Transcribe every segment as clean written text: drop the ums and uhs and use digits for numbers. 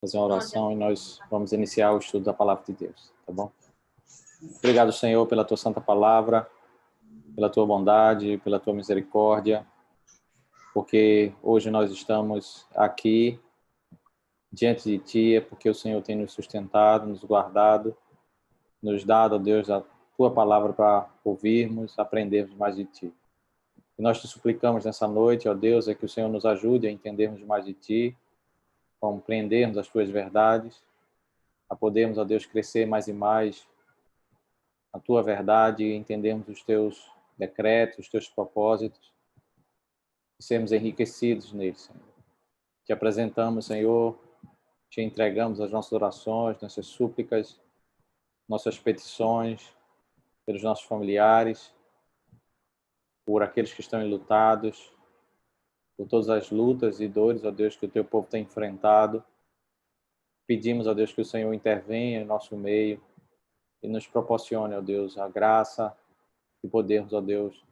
fazer uma oração e nós vamos iniciar o estudo da Palavra de Deus, tá bom? Obrigado, Senhor, pela Tua Santa Palavra, pela Tua bondade, pela Tua misericórdia, porque hoje nós estamos aqui diante de Ti, é porque o Senhor tem nos sustentado, nos guardado, nos dado, ó Deus, a Tua Palavra para ouvirmos, aprendermos mais de Ti. E nós te suplicamos nessa noite, ó Deus, é que o Senhor nos ajude a entendermos mais de Ti, compreendermos as Tuas verdades, a podermos, ó Deus, crescer mais e mais a Tua verdade e entendermos os Teus decretos, os Teus propósitos e sermos enriquecidos neles, Senhor. Te apresentamos, Senhor, te entregamos as nossas orações, nossas súplicas, nossas petições pelos nossos familiares, por aqueles que estão enlutados, por todas as lutas e dores, ó Deus, que o Teu povo tem enfrentado. Pedimos, ó Deus, que o Senhor intervenha em nosso meio e nos proporcione, ó Deus, a graça de podermos, ó Deus,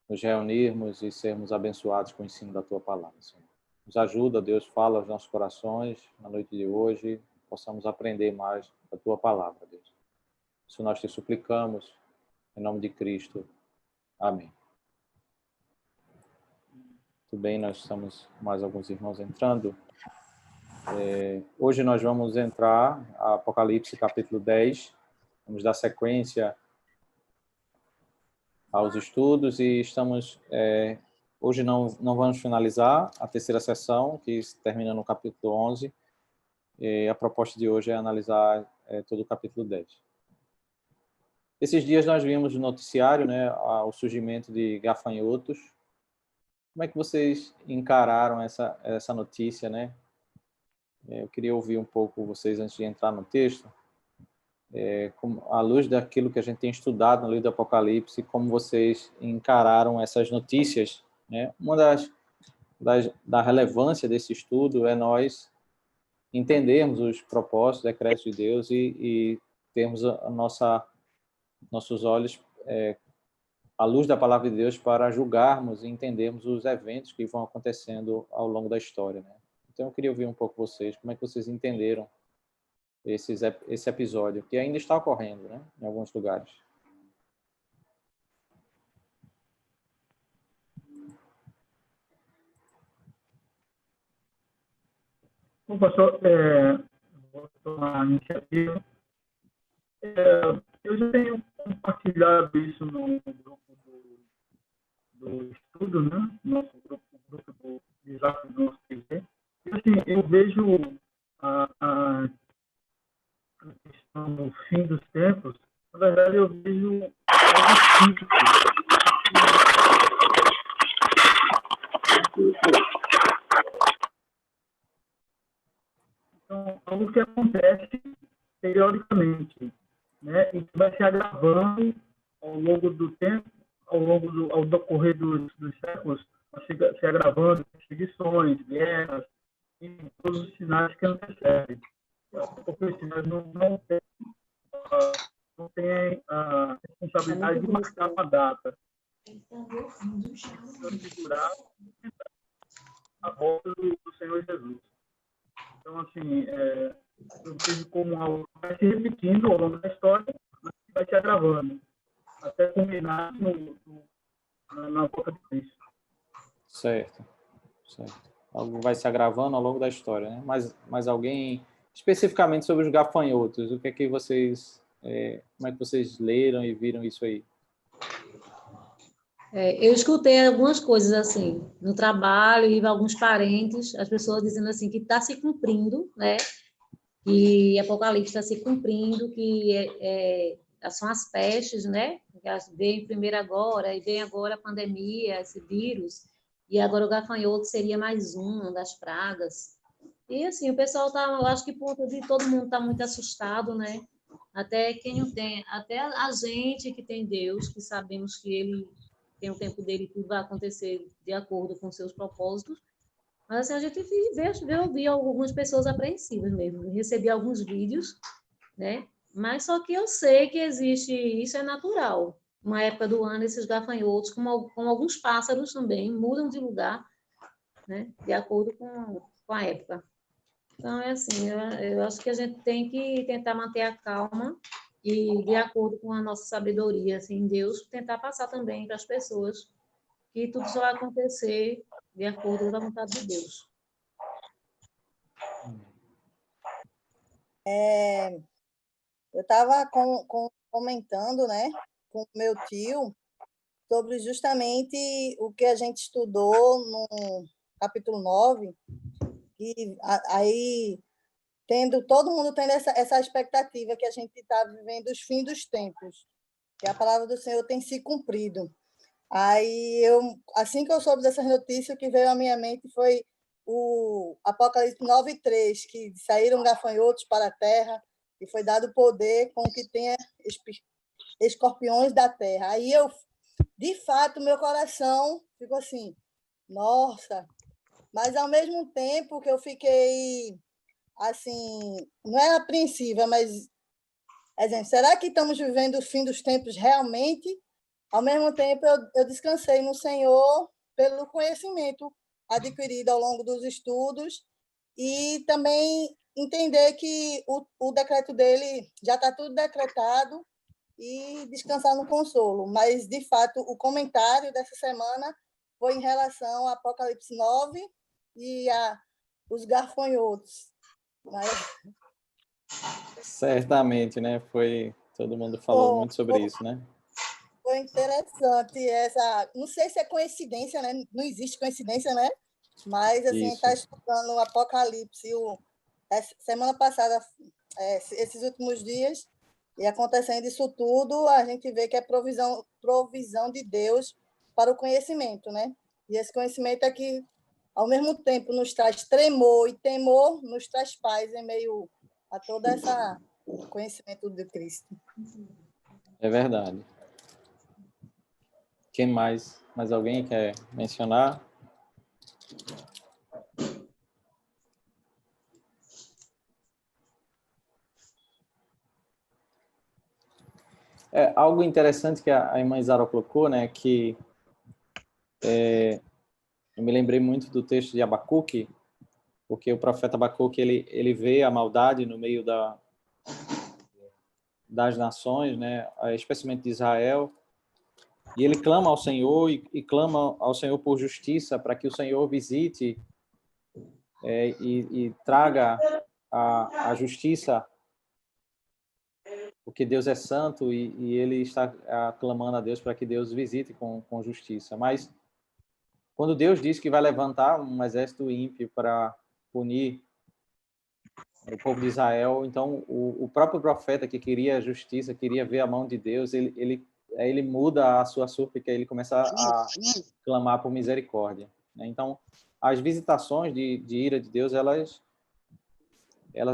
nos reunirmos e sermos abençoados com o ensino da Tua Palavra, Senhor. Nos ajuda, Deus, fala aos nossos corações na noite de hoje, possamos aprender mais da Tua Palavra, Deus. Isso nós te suplicamos, em nome de Cristo. Amém. Muito bem, nós estamos com mais alguns irmãos entrando. Hoje nós vamos entrar a Apocalipse capítulo 10, vamos dar sequência aos estudos e estamos... hoje não vamos finalizar a terceira sessão, que termina no capítulo 11, e a proposta de hoje é analisar todo o capítulo 10. Esses dias nós vimos no noticiário, né, o surgimento de gafanhotos. Como é que vocês encararam essa notícia, né? Eu queria ouvir um pouco vocês antes de entrar no texto, à luz daquilo que a gente tem estudado no livro do Apocalipse, como vocês encararam essas notícias, né? Uma da relevância desse estudo é nós entendermos os propósitos, decretos de Deus e termos nossos olhos à luz da palavra de Deus para julgarmos e entendermos os eventos que vão acontecendo ao longo da história, né? Então eu queria ouvir um pouco vocês, como é que vocês entenderam esse episódio, que ainda está ocorrendo, né, em alguns lugares. Bom, pastor, vou tomar a iniciativa. Eu já tenho compartilhado isso no grupo do estudo, né? Nosso grupo do desafio do nosso TV. E assim, eu vejo a questão do fim dos tempos, na verdade eu vejo algo físico. Então, algo que acontece periodicamente, né? E que vai se agravando ao longo do tempo, ao decorrer dos séculos, vai se agravando, perseguições, guerras, e todos os sinais que antecedem. Porque os sinais não têm a responsabilidade de marcar uma data, de segurar a volta do Senhor Jesus. Então, assim, eu vejo como algo que vai se repetindo ao longo da história, mas que vai se agravando, até culminar na volta de Cristo. Certo. Algo vai se agravando ao longo da história, né? Mas alguém, especificamente sobre os gafanhotos, o que é que vocês, como é que vocês leram e viram isso aí? Eu escutei algumas coisas assim, no trabalho e alguns parentes, as pessoas dizendo assim que está se cumprindo, né? Que Apocalipse está se cumprindo, que são as pestes, né? Que vem primeiro agora, e vem agora a pandemia, esse vírus, e agora o gafanhoto seria mais uma das pragas. E assim, o pessoal tá, eu acho que por conta de todo mundo está muito assustado, né? Até quem não tem, até a gente que tem Deus, que sabemos que Ele tem o tempo dele, tudo vai acontecer de acordo com seus propósitos. Mas assim, a gente vê algumas pessoas apreensivas mesmo. Eu recebi alguns vídeos, né? Mas só que eu sei que existe, isso é natural. Uma época do ano, esses gafanhotos, como alguns pássaros também, mudam de lugar, né? De acordo com a época. Então, é assim, eu acho que a gente tem que tentar manter a calma e, de acordo com a nossa sabedoria, assim, Deus, tentar passar também para as pessoas que tudo só vai acontecer de acordo com a vontade de Deus. Eu estava comentando, né, com o meu tio sobre justamente o que a gente estudou no capítulo 9, e aí todo mundo tendo essa expectativa que a gente está vivendo os fins dos tempos, que a palavra do Senhor tem se cumprido. Aí assim que eu soube dessas notícias, o que veio à minha mente foi o Apocalipse 9:3, que saíram gafanhotos para a terra e foi dado poder com que tenha escorpiões da terra. Aí de fato, meu coração ficou assim, nossa, mas ao mesmo tempo que eu fiquei assim, não é apreensiva, mas exemplo, será que estamos vivendo o fim dos tempos realmente? Ao mesmo tempo, eu descansei no Senhor pelo conhecimento adquirido ao longo dos estudos e também entender que o decreto dele já está tudo decretado e descansar no consolo. Mas, de fato, o comentário dessa semana foi em relação ao Apocalipse 9 e os gafanhotos. Mas... Certamente, né? Todo mundo falou muito sobre isso, né? Foi interessante essa. Não sei se é coincidência, né? Não existe coincidência, né? Mas assim, a gente está estudando o Apocalipse semana passada, esses últimos dias, e acontecendo isso tudo, a gente vê que é provisão de Deus para o conhecimento, né? E esse conhecimento é que, ao mesmo tempo, nos traz tremor e temor, nos traz paz em meio a todo esse conhecimento de Cristo. É verdade. Quem mais? Mais alguém quer mencionar? Algo interessante que a irmã Isara colocou, né, que eu me lembrei muito do texto de Abacuque, porque o profeta Abacuque ele vê a maldade no meio das nações, né, especialmente de Israel, e ele clama ao Senhor e clama ao Senhor por justiça, para que o Senhor visite e traga a justiça, porque Deus é santo e ele está clamando a Deus para que Deus visite com justiça. Mas quando Deus diz que vai levantar um exército ímpio para punir o povo de Israel, então o próprio profeta que queria justiça, queria ver a mão de Deus, ele muda a sua súplica, ele começa a clamar por misericórdia, né? Então, as visitações de ira de Deus, elas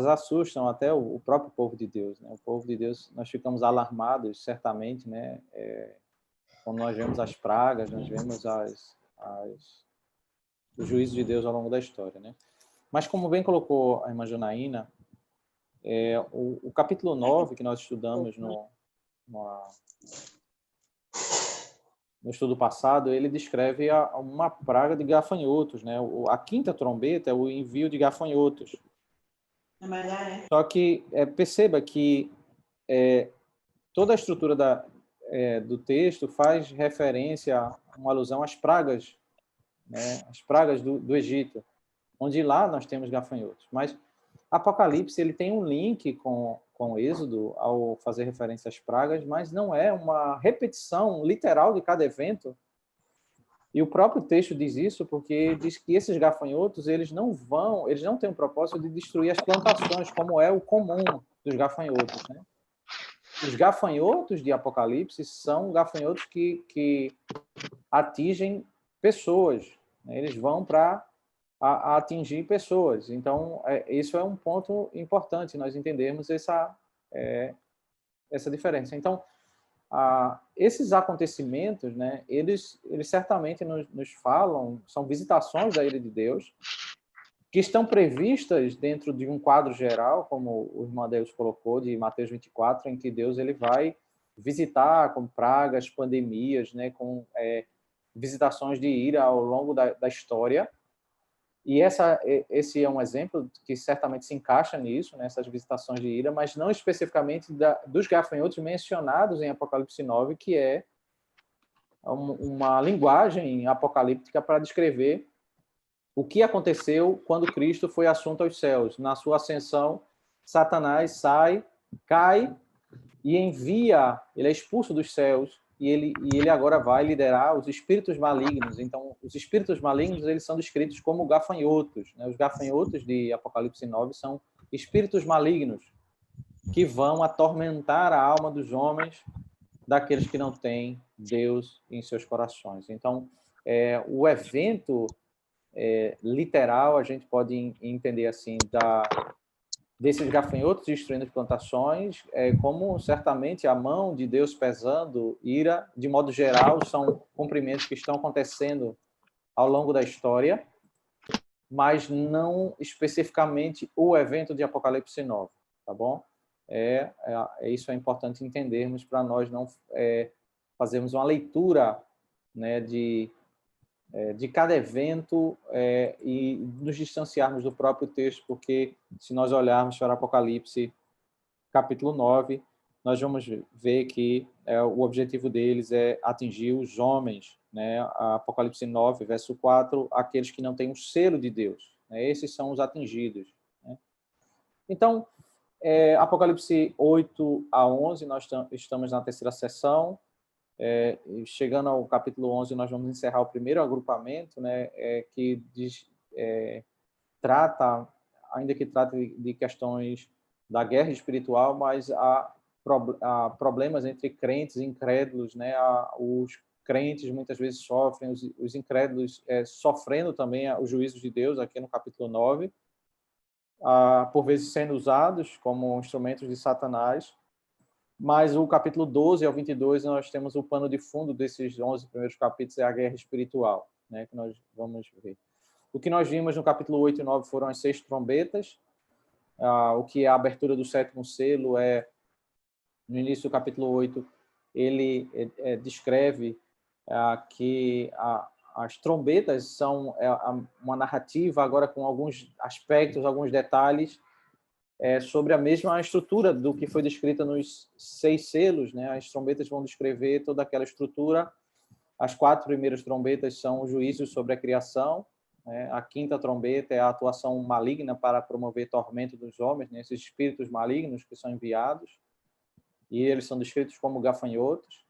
assustam até o próprio povo de Deus, né? O povo de Deus, nós ficamos alarmados, certamente, né? Quando nós vemos as pragas, nós vemos o juízo de Deus ao longo da história, né? Mas, como bem colocou a irmã Janaína, o capítulo 9, que nós estudamos no estudo passado, ele descreve uma praga de gafanhotos, né? A quinta trombeta é o envio de gafanhotos. Só que perceba que toda a estrutura do texto faz referência, uma alusão às pragas, né? As pragas do Egito, onde lá nós temos gafanhotos. Mas Apocalipse ele tem um link com o Êxodo ao fazer referência às pragas, mas não é uma repetição literal de cada evento. E o próprio texto diz isso porque diz que esses gafanhotos eles não têm o propósito de destruir as plantações, como é o comum dos gafanhotos, né? Os gafanhotos de Apocalipse são gafanhotos que atingem pessoas, né? Eles vão para atingir pessoas. Então, isso é um ponto importante, nós entendermos essa diferença. Então, esses acontecimentos, né, eles certamente nos falam, são visitações da ira de Deus, que estão previstas dentro de um quadro geral, como o irmão Deus colocou, de Mateus 24, em que Deus ele vai visitar com pragas, pandemias, né, com visitações de ira ao longo da história. E esse é um exemplo que certamente se encaixa nisso, nessas visitações de ira, mas não especificamente dos gafanhotos mencionados em Apocalipse 9, que é uma linguagem apocalíptica para descrever o que aconteceu quando Cristo foi assunto aos céus. Na sua ascensão, Satanás sai, cai e envia, ele é expulso dos céus, e ele agora vai liderar os espíritos malignos. Então, os espíritos malignos, eles são descritos como gafanhotos, né? Os gafanhotos de Apocalipse 9 são espíritos malignos que vão atormentar a alma dos homens, daqueles que não têm Deus em seus corações. Então, o evento literal, a gente pode entender assim, desses gafanhotos destruindo as plantações, como certamente a mão de Deus pesando ira, de modo geral, são cumprimentos que estão acontecendo ao longo da história, mas não especificamente o evento de Apocalipse 9, tá bom? Isso é importante entendermos para nós não fazermos uma leitura, né, de cada evento e nos distanciarmos do próprio texto, porque se nós olharmos para Apocalipse capítulo 9, nós vamos ver que o objetivo deles é atingir os homens, né? Apocalipse 9, verso 4, aqueles que não têm o selo de Deus, né? Esses são os atingidos, né? Então, Apocalipse 8 a 11, nós estamos na terceira sessão. Chegando ao capítulo 11, nós vamos encerrar o primeiro agrupamento, né, que trata, ainda que trate de questões da guerra espiritual, mas há problemas entre crentes e incrédulos, né? Os crentes muitas vezes sofrem, os incrédulos sofrendo também os juízos de Deus, aqui no capítulo 9, por vezes sendo usados como instrumentos de Satanás. Mas o capítulo 12 ao 22, nós temos o pano de fundo desses 11 primeiros capítulos, é a guerra espiritual, né, que nós vamos ver. O que nós vimos no capítulo 8 e 9 foram as 6 trombetas. O que é a abertura do 7º selo no início do capítulo 8, ele descreve que as trombetas são uma narrativa, agora com alguns aspectos, alguns detalhes, sobre a mesma estrutura do que foi descrita nos 6 selos, né? As trombetas vão descrever toda aquela estrutura. As 4 primeiras trombetas são os juízos sobre a criação, né? A 5ª trombeta é a atuação maligna para promover tormento dos homens, né? Esses espíritos malignos que são enviados, e eles são descritos como gafanhotos.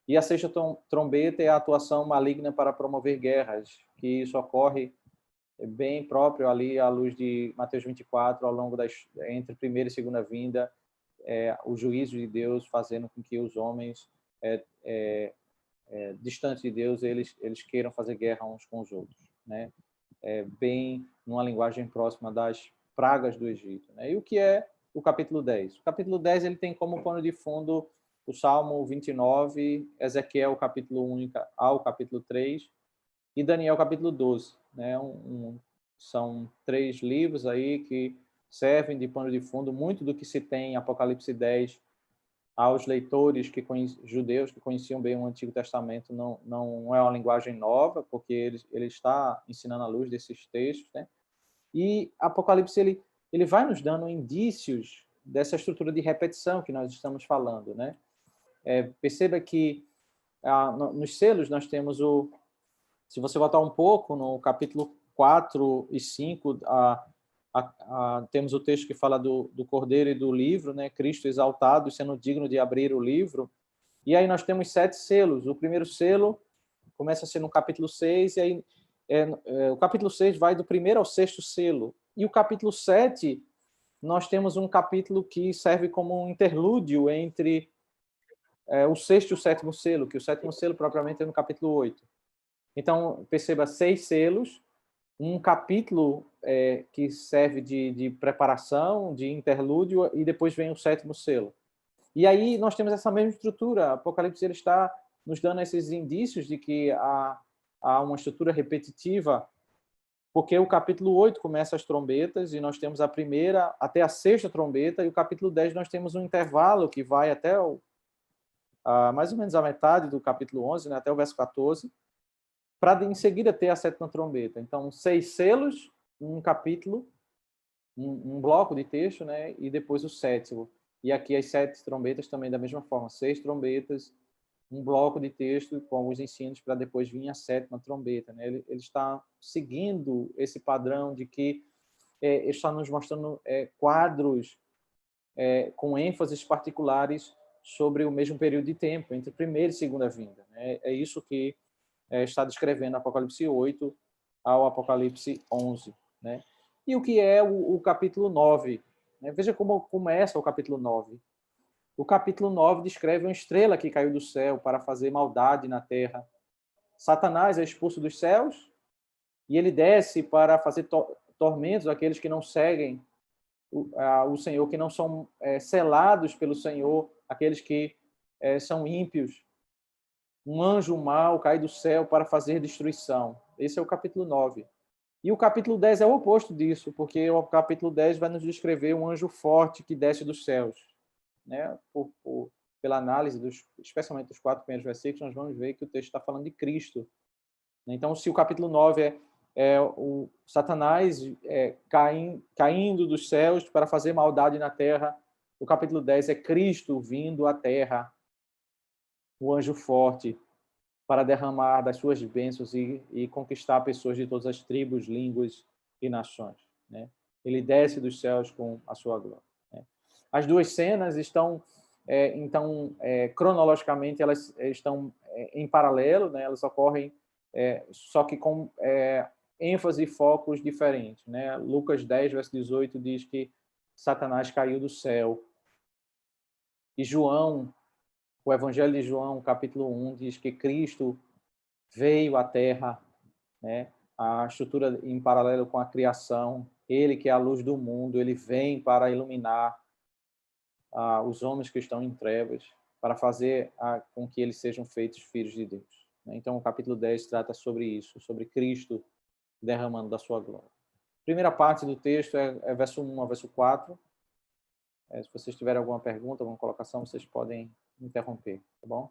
E a 6ª trombeta é a atuação maligna para promover guerras, que isso ocorre bem próprio ali à luz de Mateus 24, ao longo entre primeira e segunda vinda, o juízo de Deus fazendo com que os homens distantes de Deus, eles queiram fazer guerra uns com os outros, né? Bem numa linguagem próxima das pragas do Egito, né? E o que é o capítulo 10? O capítulo 10 ele tem como pano de fundo o Salmo 29, Ezequiel capítulo 1 ao capítulo 3 e Daniel capítulo 12, né? São 3 livros aí que servem de pano de fundo. Muito do que se tem em Apocalipse 10 aos leitores judeus que conheciam bem o Antigo Testamento não é uma linguagem nova, porque ele está ensinando à luz desses textos, né? E Apocalipse ele vai nos dando indícios dessa estrutura de repetição que nós estamos falando, né? Perceba que nos selos nós temos se você voltar um pouco no capítulo 4 e 5, temos o texto que fala do Cordeiro e do livro, né? Cristo exaltado, sendo digno de abrir o livro. E aí nós temos 7 selos. O primeiro selo começa a ser no capítulo 6, e aí o capítulo 6 vai do primeiro ao 6º selo. E o capítulo 7, nós temos um capítulo que serve como um interlúdio entre o 6º e o 7º selo, que o 7º selo propriamente é no capítulo 8. Então, perceba, 6 selos, um capítulo que serve de preparação, de interlúdio, e depois vem o 7º selo. E aí nós temos essa mesma estrutura. Apocalipse ele está nos dando esses indícios de que há uma estrutura repetitiva, porque o capítulo 8 começa as trombetas, e nós temos a primeira até a 6ª trombeta, e o capítulo 10 nós temos um intervalo que vai até mais ou menos a metade do capítulo 11, né, até o verso 14, para em seguida ter a sétima trombeta. Então, 6 selos, um capítulo, um bloco de texto, né? E depois o sétimo. E aqui as 7 trombetas também da mesma forma, 6 trombetas, um bloco de texto com alguns ensinos para depois vir a sétima trombeta, né? Ele está seguindo esse padrão de que ele está nos mostrando quadros com ênfases particulares sobre o mesmo período de tempo, entre primeira e segunda vinda, né? É isso que está descrevendo Apocalipse 8 ao Apocalipse 11, né? E o que é o capítulo 9? Né? Veja como começa o capítulo 9. O capítulo 9 descreve uma estrela que caiu do céu para fazer maldade na terra. Satanás é expulso dos céus e ele desce para fazer tormentos àqueles que não seguem o Senhor, que não são selados pelo Senhor, aqueles que são ímpios. Um anjo mau cai do céu para fazer destruição. Esse é o capítulo 9. E o capítulo 10 é o oposto disso, porque o capítulo 10 vai nos descrever um anjo forte que desce dos céus. Né? Pela análise, especialmente dos 4 primeiros versículos, nós vamos ver que o texto está falando de Cristo. Então, se o capítulo 9 é o Satanás caindo dos céus para fazer maldade na terra, o capítulo 10 é Cristo vindo à terra, o anjo forte, para derramar das suas bênçãos e conquistar pessoas de todas as tribos, línguas e nações. Né? Ele desce dos céus com a sua glória. Né? As duas cenas estão, então, cronologicamente, elas estão em paralelo, né? Elas ocorrem, só que com ênfase e focos diferentes. Né? Lucas 10, verso 18, diz que Satanás caiu do céu. E João, o Evangelho de João, capítulo 1, diz que Cristo veio à Terra, né? A estrutura em paralelo com a criação. Ele que é a luz do mundo, ele vem para iluminar os homens que estão em trevas, para fazer com que eles sejam feitos filhos de Deus. Então, o capítulo 10 trata sobre isso, sobre Cristo derramando da sua glória. A primeira parte do texto é verso 1 a verso 4. Se vocês tiverem alguma pergunta, alguma colocação, vocês podem interromper, tá bom?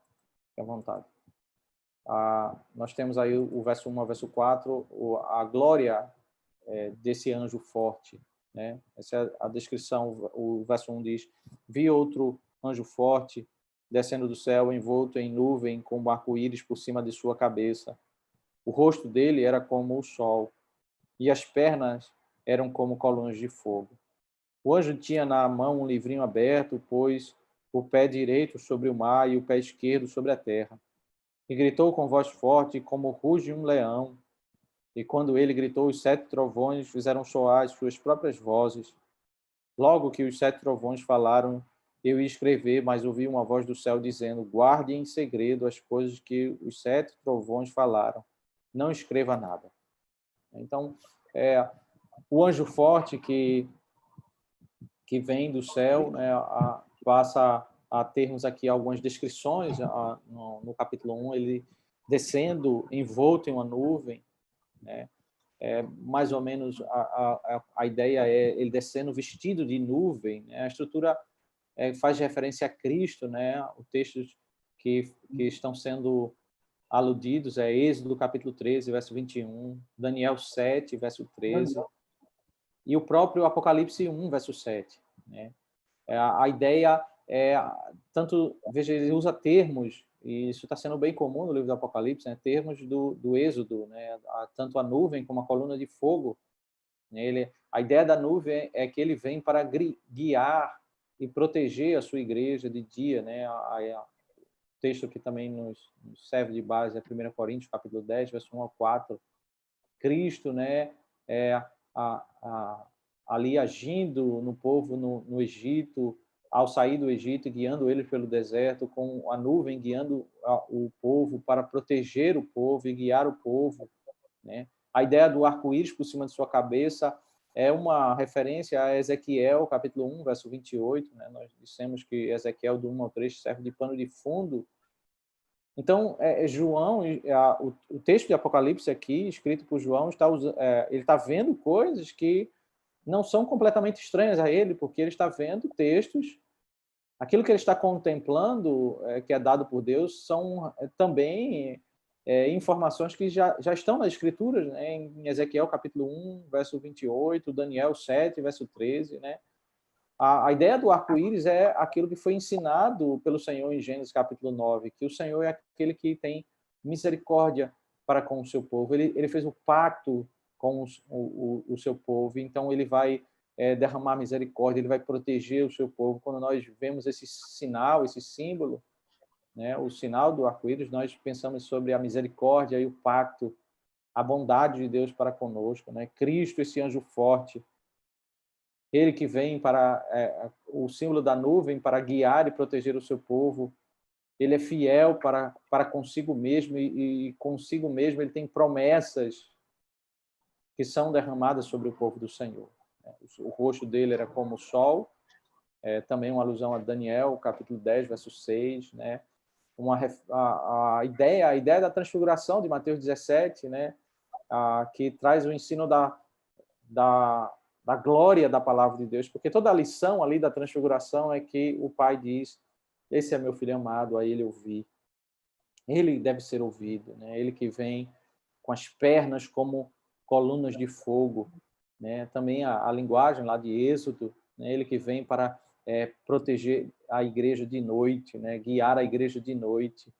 Fique à vontade. Nós temos aí o verso 1 ao verso 4, a glória desse anjo forte. Né? Essa é a descrição. O verso 1 diz: vi outro anjo forte descendo do céu, envolto em nuvem, com um arco-íris por cima de sua cabeça. O rosto dele era como o sol, e as pernas eram como colunas de fogo. O anjo tinha na mão um livrinho aberto, pôs o pé direito sobre o mar e o pé esquerdo sobre a terra. E gritou com voz forte, como ruge um leão. E quando ele gritou, os 7 trovões fizeram soar as suas próprias vozes. Logo que os 7 trovões falaram, eu ia escrever, mas ouvi uma voz do céu dizendo: guarde em segredo as coisas que os 7 trovões falaram. Não escreva nada. Então, o anjo forte que vem do céu, né, passa a termos aqui algumas descrições. No capítulo 1, ele descendo, envolto em uma nuvem, né? Mais ou menos a ideia é ele descendo vestido de nuvem, né? A estrutura faz referência a Cristo, né? Os textos que estão sendo aludidos é Êxodo capítulo 13, verso 21, Daniel 7, verso 13, e o próprio Apocalipse 1, verso 7. Né? A ideia tanto, veja, ele usa termos, e isso está sendo bem comum no livro do Apocalipse, né? Termos do Êxodo, né? Tanto a nuvem como a coluna de fogo. Né? A ideia da nuvem é que ele vem para guiar e proteger a sua igreja de dia. Né? O texto que também nos serve de base é 1 Coríntios, capítulo 10, verso 1 a 4. Cristo, né? Ali agindo no povo no Egito, ao sair do Egito, guiando eles pelo deserto, com a nuvem guiando o povo para proteger o povo e guiar o povo. Né? A ideia do arco-íris por cima de sua cabeça é uma referência a Ezequiel, capítulo 1, verso 28. Né? Nós dissemos que Ezequiel, do 1 ao 3, serve de pano de fundo. Então, João, o texto de Apocalipse aqui, escrito por João, ele está vendo coisas que não são completamente estranhas a ele, porque ele está vendo textos, aquilo que ele está contemplando, que é dado por Deus, são também informações que já estão nas Escrituras, né? Em Ezequiel, capítulo 1, verso 28, Daniel 7, verso 13, né? A ideia do arco-íris é aquilo que foi ensinado pelo Senhor em Gênesis, capítulo 9, que o Senhor é aquele que tem misericórdia para com o seu povo. Ele fez o pacto com o seu povo, então ele vai derramar misericórdia, ele vai proteger o seu povo. Quando nós vemos esse sinal, esse símbolo, né, o sinal do arco-íris, nós pensamos sobre a misericórdia e o pacto, a bondade de Deus para conosco, né? Cristo, esse anjo forte, ele que vem para o símbolo da nuvem para guiar e proteger o seu povo. Ele é fiel para consigo mesmo e consigo mesmo ele tem promessas que são derramadas sobre o povo do Senhor. O rosto dele era como o sol, também uma alusão a Daniel, capítulo 10, verso 6, né? A ideia da transfiguração de Mateus 17, né? Que traz o ensino da glória da palavra de Deus, porque toda a lição ali da transfiguração é que o Pai diz: esse é meu filho amado, a ele ouvi. Ele deve ser ouvido, né? Ele que vem com as pernas como colunas de fogo, né? Também a linguagem lá de Êxodo, né? Ele que vem para proteger a igreja de noite, né? Guiar a igreja de noite.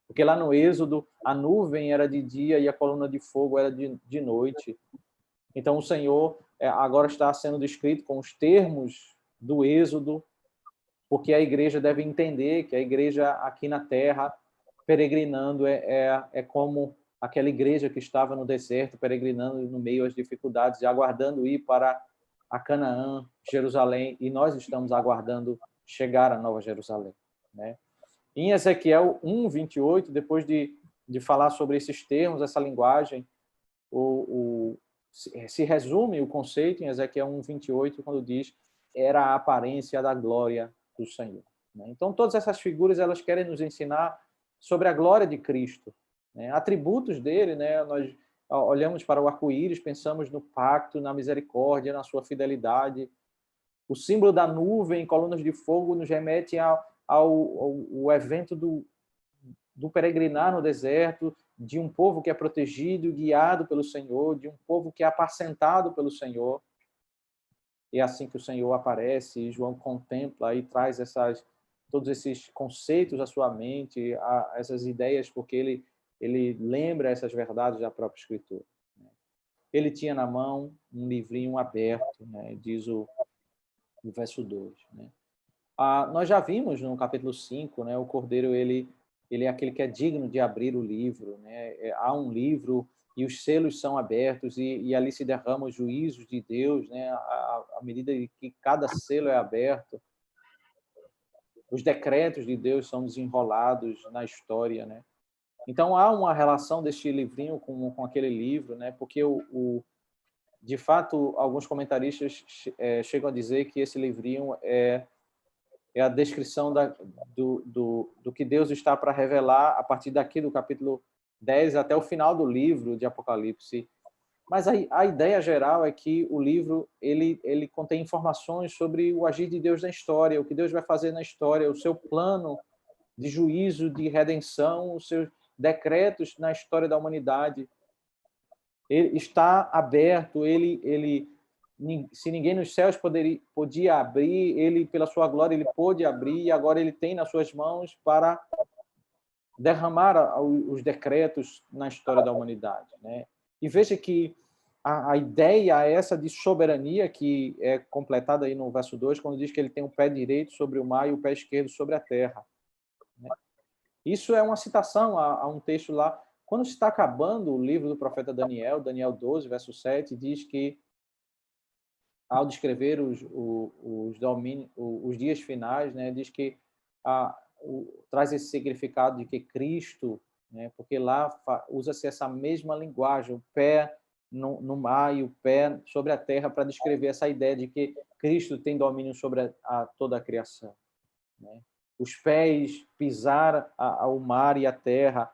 Porque lá no Êxodo, a nuvem era de dia e a coluna de fogo era de noite. Então, o Senhor agora está sendo descrito com os termos do Êxodo, porque a igreja deve entender que a igreja aqui na Terra, peregrinando, é como aquela igreja que estava no deserto, peregrinando no meio às dificuldades, e aguardando ir para a Canaã, Jerusalém, e nós estamos aguardando chegar a Nova Jerusalém, né? Em Ezequiel 1, 28, depois de falar sobre esses termos, essa linguagem, se resume o conceito em Ezequiel 1, 28, quando diz: era a aparência da glória do Senhor, né? Então, todas essas figuras elas querem nos ensinar sobre a glória de Cristo, né? Atributos dele, né? Nós olhamos para o arco-íris, pensamos no pacto, na misericórdia, na sua fidelidade. O símbolo da nuvem, colunas de fogo, nos remete ao evento do peregrinar no deserto, de um povo que é protegido, guiado pelo Senhor, de um povo que é apacentado pelo Senhor. E é assim que o Senhor aparece, e João contempla e traz todos esses conceitos à sua mente, essas ideias, porque ele lembra essas verdades da própria Escritura. Ele tinha na mão um livrinho aberto, né? Diz o verso 2. Né? Nós já vimos no capítulo 5, né? O Cordeiro ele é aquele que é digno de abrir o livro, né? Há um livro e os selos são abertos e ali se derramam os juízos de Deus, né? À medida que cada selo é aberto, os decretos de Deus são desenrolados na história, né? Então há uma relação deste livrinho com aquele livro, né? Porque de fato alguns comentaristas chegam a dizer que esse livrinho é a descrição do que Deus está para revelar a partir daqui do capítulo 10 até o final do livro de Apocalipse. Mas a ideia geral é que o livro ele contém informações sobre o agir de Deus na história, o que Deus vai fazer na história, o seu plano de juízo, de redenção, os seus decretos na história da humanidade. Ele está aberto, se ninguém nos céus podia abrir, ele, pela sua glória, ele pôde abrir, e agora ele tem nas suas mãos para derramar os decretos na história da humanidade, né? E veja que a ideia é essa de soberania, que é completada aí no verso 2, quando diz que ele tem o pé direito sobre o mar e o pé esquerdo sobre a terra, né? Isso é uma citação a um texto lá. Quando está acabando o livro do profeta Daniel, Daniel 12, verso 7, diz que, ao descrever os dias finais, né, diz que traz esse significado de que Cristo, né, porque lá usa-se essa mesma linguagem, o pé no mar e o pé sobre a terra, para descrever essa ideia de que Cristo tem domínio sobre toda a criação, né? Os pés pisar o mar e a terra.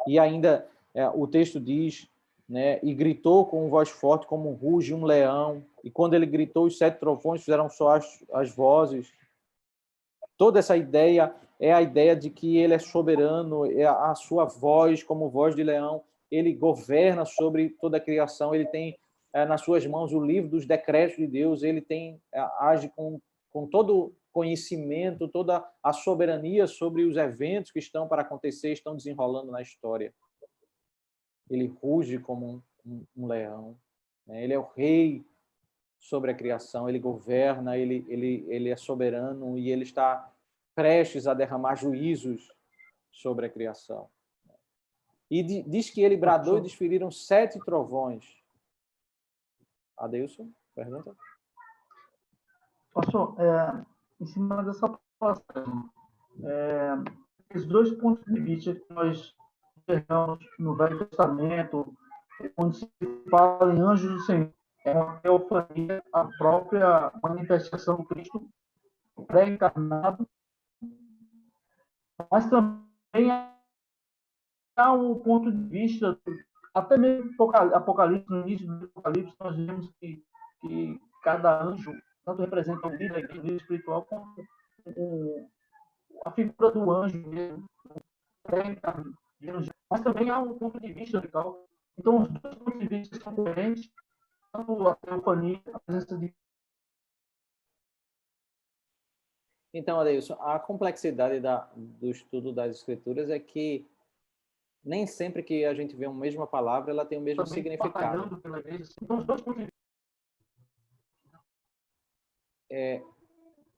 E ainda o texto diz, né, e gritou com voz forte como ruge um leão, e quando ele gritou, os 7 trovões fizeram soar as vozes. toda essa ideia é a ideia de que ele é soberano, é a sua voz como voz de leão, ele governa sobre toda a criação, ele tem nas suas mãos o livro dos decretos de Deus, ele age com todo conhecimento, toda a soberania sobre os eventos que estão para acontecer, estão desenrolando na história. Ele ruge como um leão, né? Ele é o rei sobre a criação, ele governa, ele é soberano e ele está prestes a derramar juízos sobre a criação. E diz que ele bradou e desferiram 7 trovões. Adeilson, pergunta? Pastor, em cima dessa passagem, esses 2 pontos de vista que nós enxergamos no Velho Testamento, quando se fala em anjos do Senhor, é uma teofania, a própria manifestação do Cristo pré-encarnado, mas também há um ponto de vista, até mesmo Apocalipse, no início do Apocalipse, nós vemos que cada anjo tanto representa um líder espiritual como a figura do anjo mesmo, mas também há um ponto de vista legal. Então, os 2 pontos de vista são diferentes, tanto a teofania, a presença de... Então, Adeilson, a complexidade do estudo das Escrituras é que nem sempre que a gente vê uma mesma palavra, ela tem o mesmo significado. Então, os 2 pontos de vista.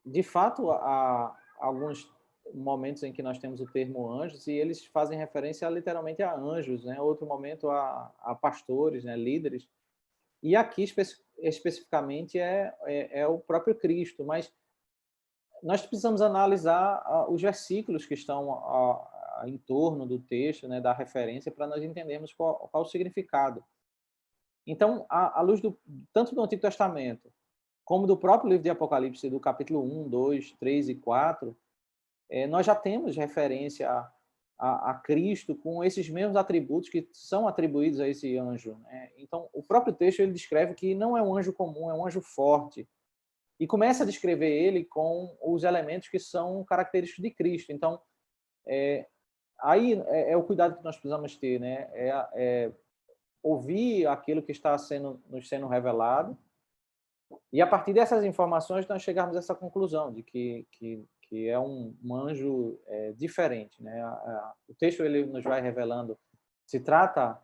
De fato, há alguns momentos em que nós temos o termo anjos e eles fazem referência literalmente a anjos, né? Outro momento a pastores, né? Líderes. E aqui, especificamente, é o próprio Cristo. Mas nós precisamos analisar os versículos que estão em torno do texto, né? Da referência, para nós entendermos qual o significado. Então, à luz tanto do Antigo Testamento, como do próprio livro de Apocalipse, do capítulo 1, 2, 3 e 4, nós já temos referência a Cristo com esses mesmos atributos que são atribuídos a esse anjo, né? Então, o próprio texto ele descreve que não é um anjo comum, é um anjo forte. E começa a descrever ele com os elementos que são característicos de Cristo. Então, aí é o cuidado que nós precisamos ter, né? Ouvir aquilo que está nos sendo revelado, e a partir dessas informações nós chegarmos a essa conclusão de que é um anjo diferente, né? O texto ele nos vai revelando, se trata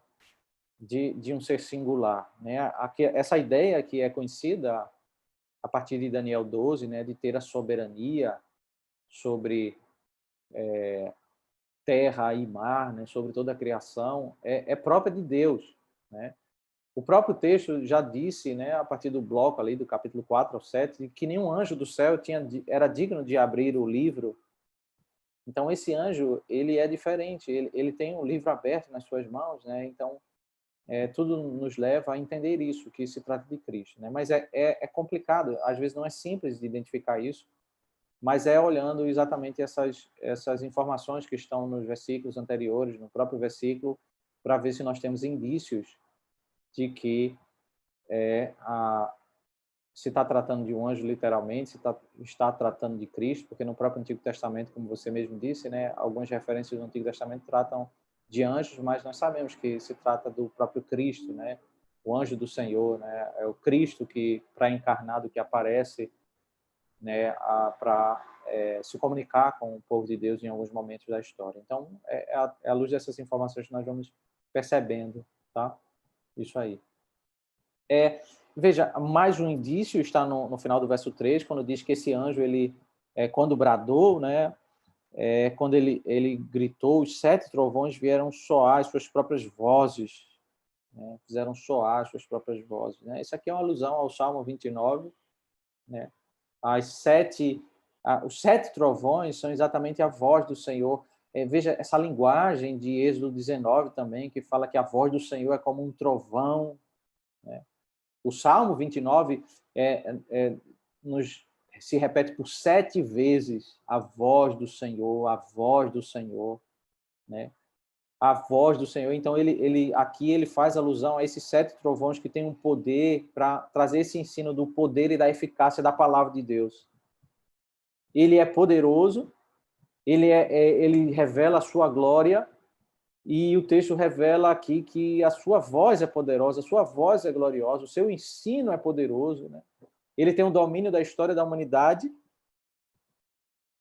de um ser singular, né? Essa ideia que é conhecida a partir de Daniel 12, né? De ter a soberania sobre terra e mar, né? Sobre toda a criação, é própria de Deus, né? O próprio texto já disse, né, a partir do bloco ali, do capítulo 4 ao 7, que nenhum anjo do céu era digno de abrir o livro. Então, esse anjo, ele é diferente, ele tem um livro aberto nas suas mãos, né? Então, tudo nos leva a entender isso, que se trata de Cristo, né? Mas é complicado, às vezes não é simples de identificar isso, mas olhando exatamente essas informações que estão nos versículos anteriores, no próprio versículo, para ver se nós temos indícios de que se está tratando de um anjo literalmente, se está tratando de Cristo, porque no próprio Antigo Testamento, como você mesmo disse, né, algumas referências do Antigo Testamento tratam de anjos, mas nós sabemos que se trata do próprio Cristo, né, o anjo do Senhor, né, é o Cristo que pré-encarnado que aparece, né, para se comunicar com o povo de Deus em alguns momentos da história. Então, é à luz dessas informações que nós vamos percebendo, tá? Isso aí. Veja, mais um indício está no final do verso 3, quando diz que esse anjo, quando bradou, né, quando ele gritou, os 7 trovões vieram soar as suas próprias vozes, né, fizeram soar as suas próprias vozes. Né? Isso aqui é uma alusão ao Salmo 29. Né? Os 7 trovões são exatamente a voz do Senhor. Veja essa linguagem de Êxodo 19 também, que fala que a voz do Senhor é como um trovão. Né? O Salmo 29 se repete por 7 vezes a voz do Senhor, a voz do Senhor, né? A voz do Senhor. Então, aqui ele faz alusão a esses 7 trovões que têm um poder para trazer esse ensino do poder e da eficácia da palavra de Deus. ele é poderoso, ele revela a sua glória, e o texto revela aqui que a sua voz é poderosa, a sua voz é gloriosa, o seu ensino é poderoso, né? Ele tem o domínio da história da humanidade,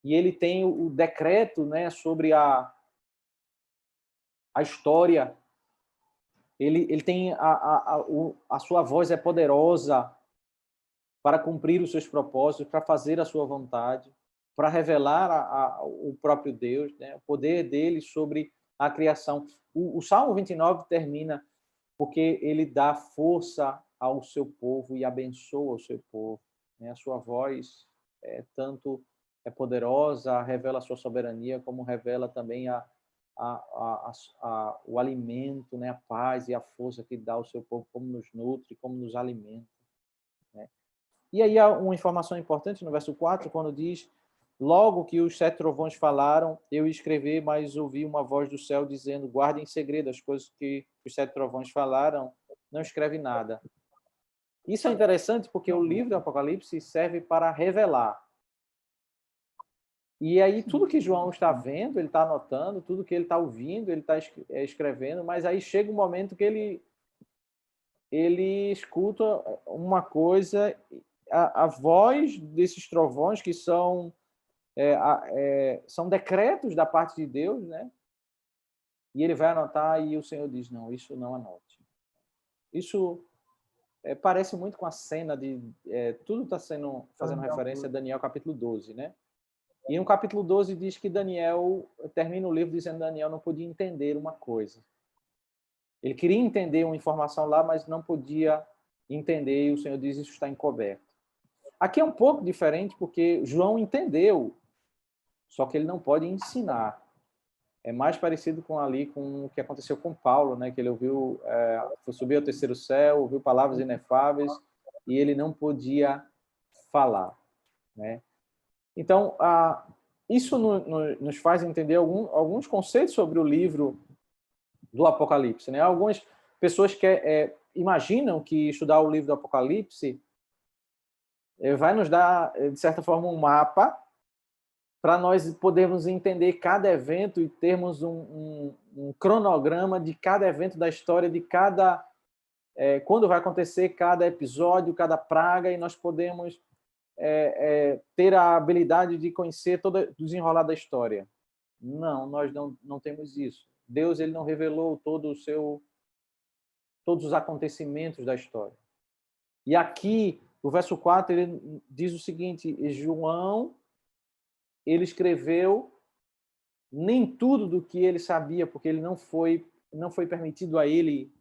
e ele tem o decreto, né, sobre a história. Ele tem a sua voz é poderosa para cumprir os seus propósitos, para fazer a sua vontade, para revelar o próprio Deus, né, o poder dele sobre a criação. O Salmo 29 termina porque ele dá força ao seu povo e abençoa o seu povo, né? A sua voz tanto é poderosa, revela a sua soberania, como revela também o alimento, né? A paz e a força que dá ao seu povo, como nos nutre, como nos alimenta, né? E aí há uma informação importante no verso 4, quando diz: logo que os 7 trovões falaram, eu escrevi, mas ouvi uma voz do céu dizendo: guarde em segredo as coisas que os 7 trovões falaram, não escreve nada. Isso é interessante porque o livro do Apocalipse serve para revelar. E aí tudo que João está vendo, ele está anotando, tudo que ele está ouvindo, ele está escrevendo, mas aí chega um momento que ele escuta uma coisa, a voz desses trovões que são decretos da parte de Deus, né? E ele vai anotar e o Senhor diz: não, isso não anote. Isso parece muito com a cena de... tudo está fazendo referência a Daniel capítulo 12, né? E no capítulo 12 diz que Daniel termina o livro dizendo que Daniel não podia entender uma coisa. Ele queria entender uma informação lá, mas não podia entender, e o Senhor diz: isso está encoberto. Aqui é um pouco diferente, porque João entendeu, só que ele não pode ensinar. É mais parecido com o que aconteceu com Paulo, né? Que ele ouviu, subir ao terceiro céu, ouviu palavras inefáveis, e ele não podia falar, né? Então, isso nos faz entender alguns conceitos sobre o livro do Apocalipse, né? Algumas pessoas que imaginam que estudar o livro do Apocalipse vai nos dar, de certa forma, um mapa para nós podermos entender cada evento e termos um cronograma de cada evento da história, de quando vai acontecer cada episódio, cada praga, e nós podemos ter a habilidade de conhecer todo o desenrolar da história. Não, nós não temos isso. Deus, ele não revelou todos os acontecimentos da história. E aqui, o verso 4, ele diz o seguinte: João, ele escreveu nem tudo do que ele sabia, porque ele não foi permitido a ele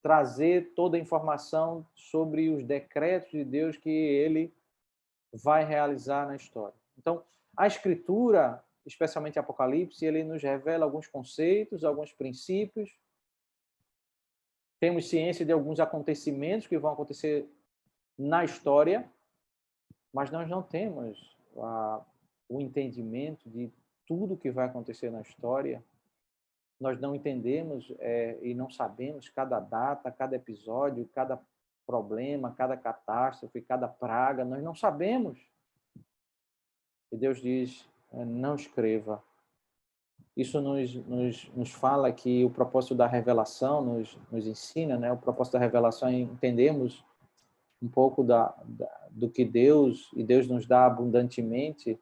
trazer toda a informação sobre os decretos de Deus que ele vai realizar na história. Então, a Escritura, especialmente Apocalipse, ele nos revela alguns conceitos, alguns princípios. Temos ciência de alguns acontecimentos que vão acontecer na história, mas nós não temos o entendimento de tudo que vai acontecer na história. Nós não entendemos e não sabemos cada data, cada episódio, cada problema, cada catástrofe, cada praga. Nós não sabemos. E Deus diz: não escreva. Isso nos fala que o propósito da revelação nos ensina, né? O propósito da revelação é entendermos um pouco do que Deus nos dá abundantemente,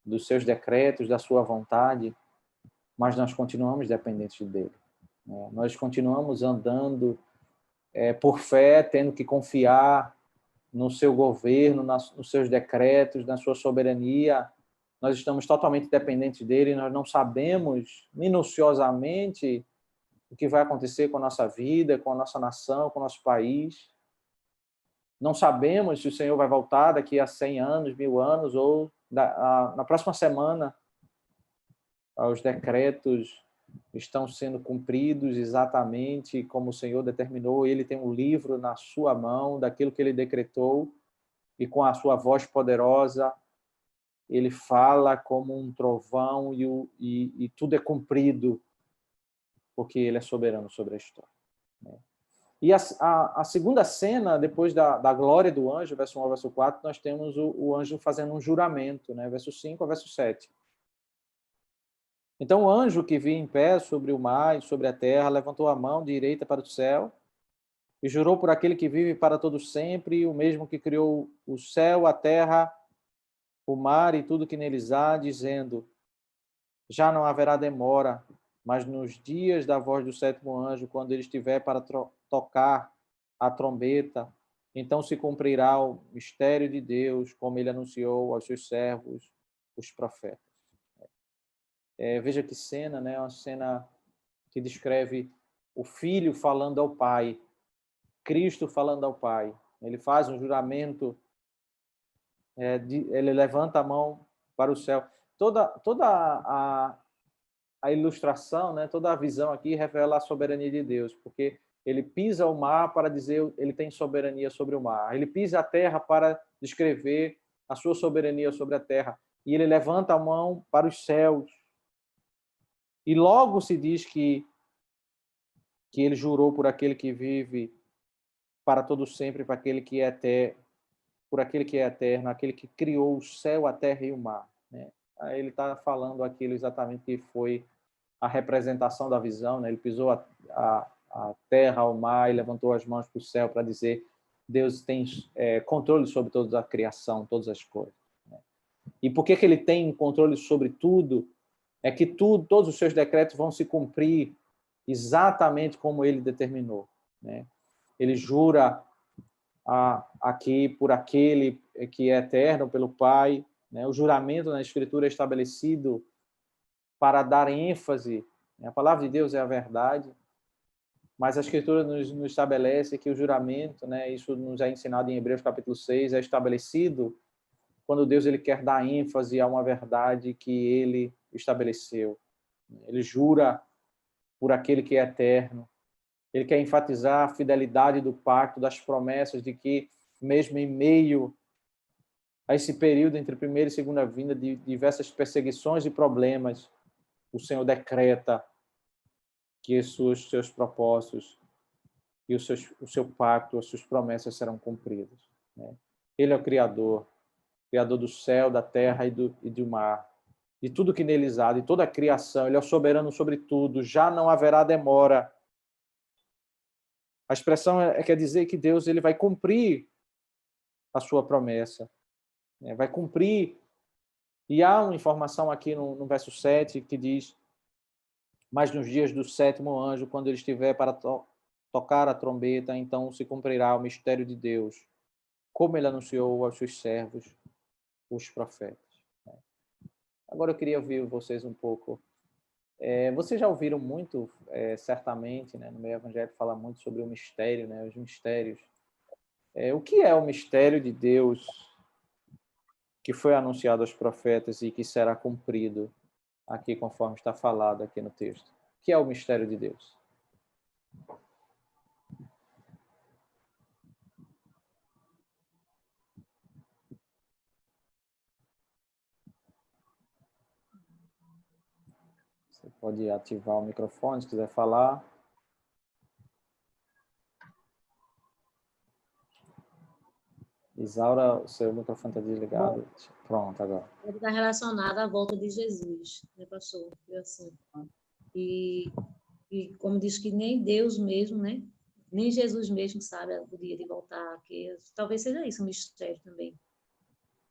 dos seus decretos, da sua vontade, mas nós continuamos dependentes dele, né? Nós continuamos andando por fé, tendo que confiar no seu governo, nos seus decretos, na sua soberania. Nós estamos totalmente dependentes dele, nós não sabemos minuciosamente o que vai acontecer com a nossa vida, com a nossa nação, com o nosso país. Não sabemos se o Senhor vai voltar daqui a 100 anos, 1000 anos, ou na próxima semana. Os decretos estão sendo cumpridos exatamente como o Senhor determinou. Ele tem um livro na sua mão daquilo que ele decretou, e com a sua voz poderosa ele fala como um trovão, e tudo é cumprido, porque ele é soberano sobre a história, né? E a segunda cena, depois da glória do anjo, verso 1 ao verso 4, nós temos o anjo fazendo um juramento, né? Verso 5 ao verso 7. Então o anjo que via em pé sobre o mar e sobre a terra levantou a mão direita para o céu e jurou por aquele que vive para todo sempre, o mesmo que criou o céu, a terra, o mar e tudo que neles há, dizendo: já não haverá demora, mas nos dias da voz do sétimo anjo, quando ele estiver para tocar a trombeta, então se cumprirá o mistério de Deus, como ele anunciou aos seus servos, os profetas. Veja que cena, né? Uma cena que descreve o Filho falando ao Pai, Cristo falando ao Pai. Ele faz um juramento, ele levanta a mão para o céu. Toda a ilustração, né? Toda a visão aqui revela a soberania de Deus, porque ele pisa o mar para dizer ele tem soberania sobre o mar. Ele pisa a terra para descrever a sua soberania sobre a terra. E ele levanta a mão para os céus. E logo se diz que ele jurou por aquele que vive para todo sempre, para aquele que é eterno, por aquele que é eterno, aquele que criou o céu, a terra e o mar. Né? Aí ele está falando aquilo exatamente que foi a representação da visão. Né? Ele pisou a terra, o mar e levantou as mãos para o céu para dizer: Deus tem controle sobre toda a criação, todas as coisas. Né? E por que ele tem controle sobre tudo? É que todos os seus decretos vão se cumprir exatamente como ele determinou. Né? Ele jura aqui por aquele que é eterno, pelo Pai. Né? O juramento na Escritura é estabelecido para dar ênfase. A palavra de Deus é a verdade, mas a Escritura nos estabelece que o juramento, né, isso nos é ensinado em Hebreus capítulo 6, é estabelecido quando Deus ele quer dar ênfase a uma verdade que ele estabeleceu. Ele jura por aquele que é eterno. Ele quer enfatizar a fidelidade do pacto, das promessas de que, mesmo em meio a esse período entre primeira e segunda vinda, de diversas perseguições e problemas, o Senhor decreta que os seus propósitos e o seu pacto, as suas promessas serão cumpridas. Né? Ele é o Criador do céu, da terra e do mar, de tudo que neles há, de toda a criação. Ele é o soberano sobre tudo, já não haverá demora. A expressão quer dizer que Deus ele vai cumprir a sua promessa, né? Vai cumprir. E há uma informação aqui no verso 7 que diz: mas nos dias do sétimo anjo, quando ele estiver para tocar a trombeta, então se cumprirá o mistério de Deus, como ele anunciou aos seus servos, os profetas. Agora eu queria ouvir vocês um pouco. Vocês já ouviram muito, certamente, né, no meio evangélico, fala muito sobre o mistério, né, os mistérios. O que é o mistério de Deus que foi anunciado aos profetas e que será cumprido aqui conforme está falado aqui no texto? O que é o mistério de Deus? Você pode ativar o microfone se quiser falar. Isaura, o seu microfone está desligado. Pronto, agora. Ele está relacionado à volta de Jesus, né, pastor? Assim. E como diz que nem Deus mesmo, né? Nem Jesus mesmo sabe o dia de voltar. Que talvez seja isso um mistério também.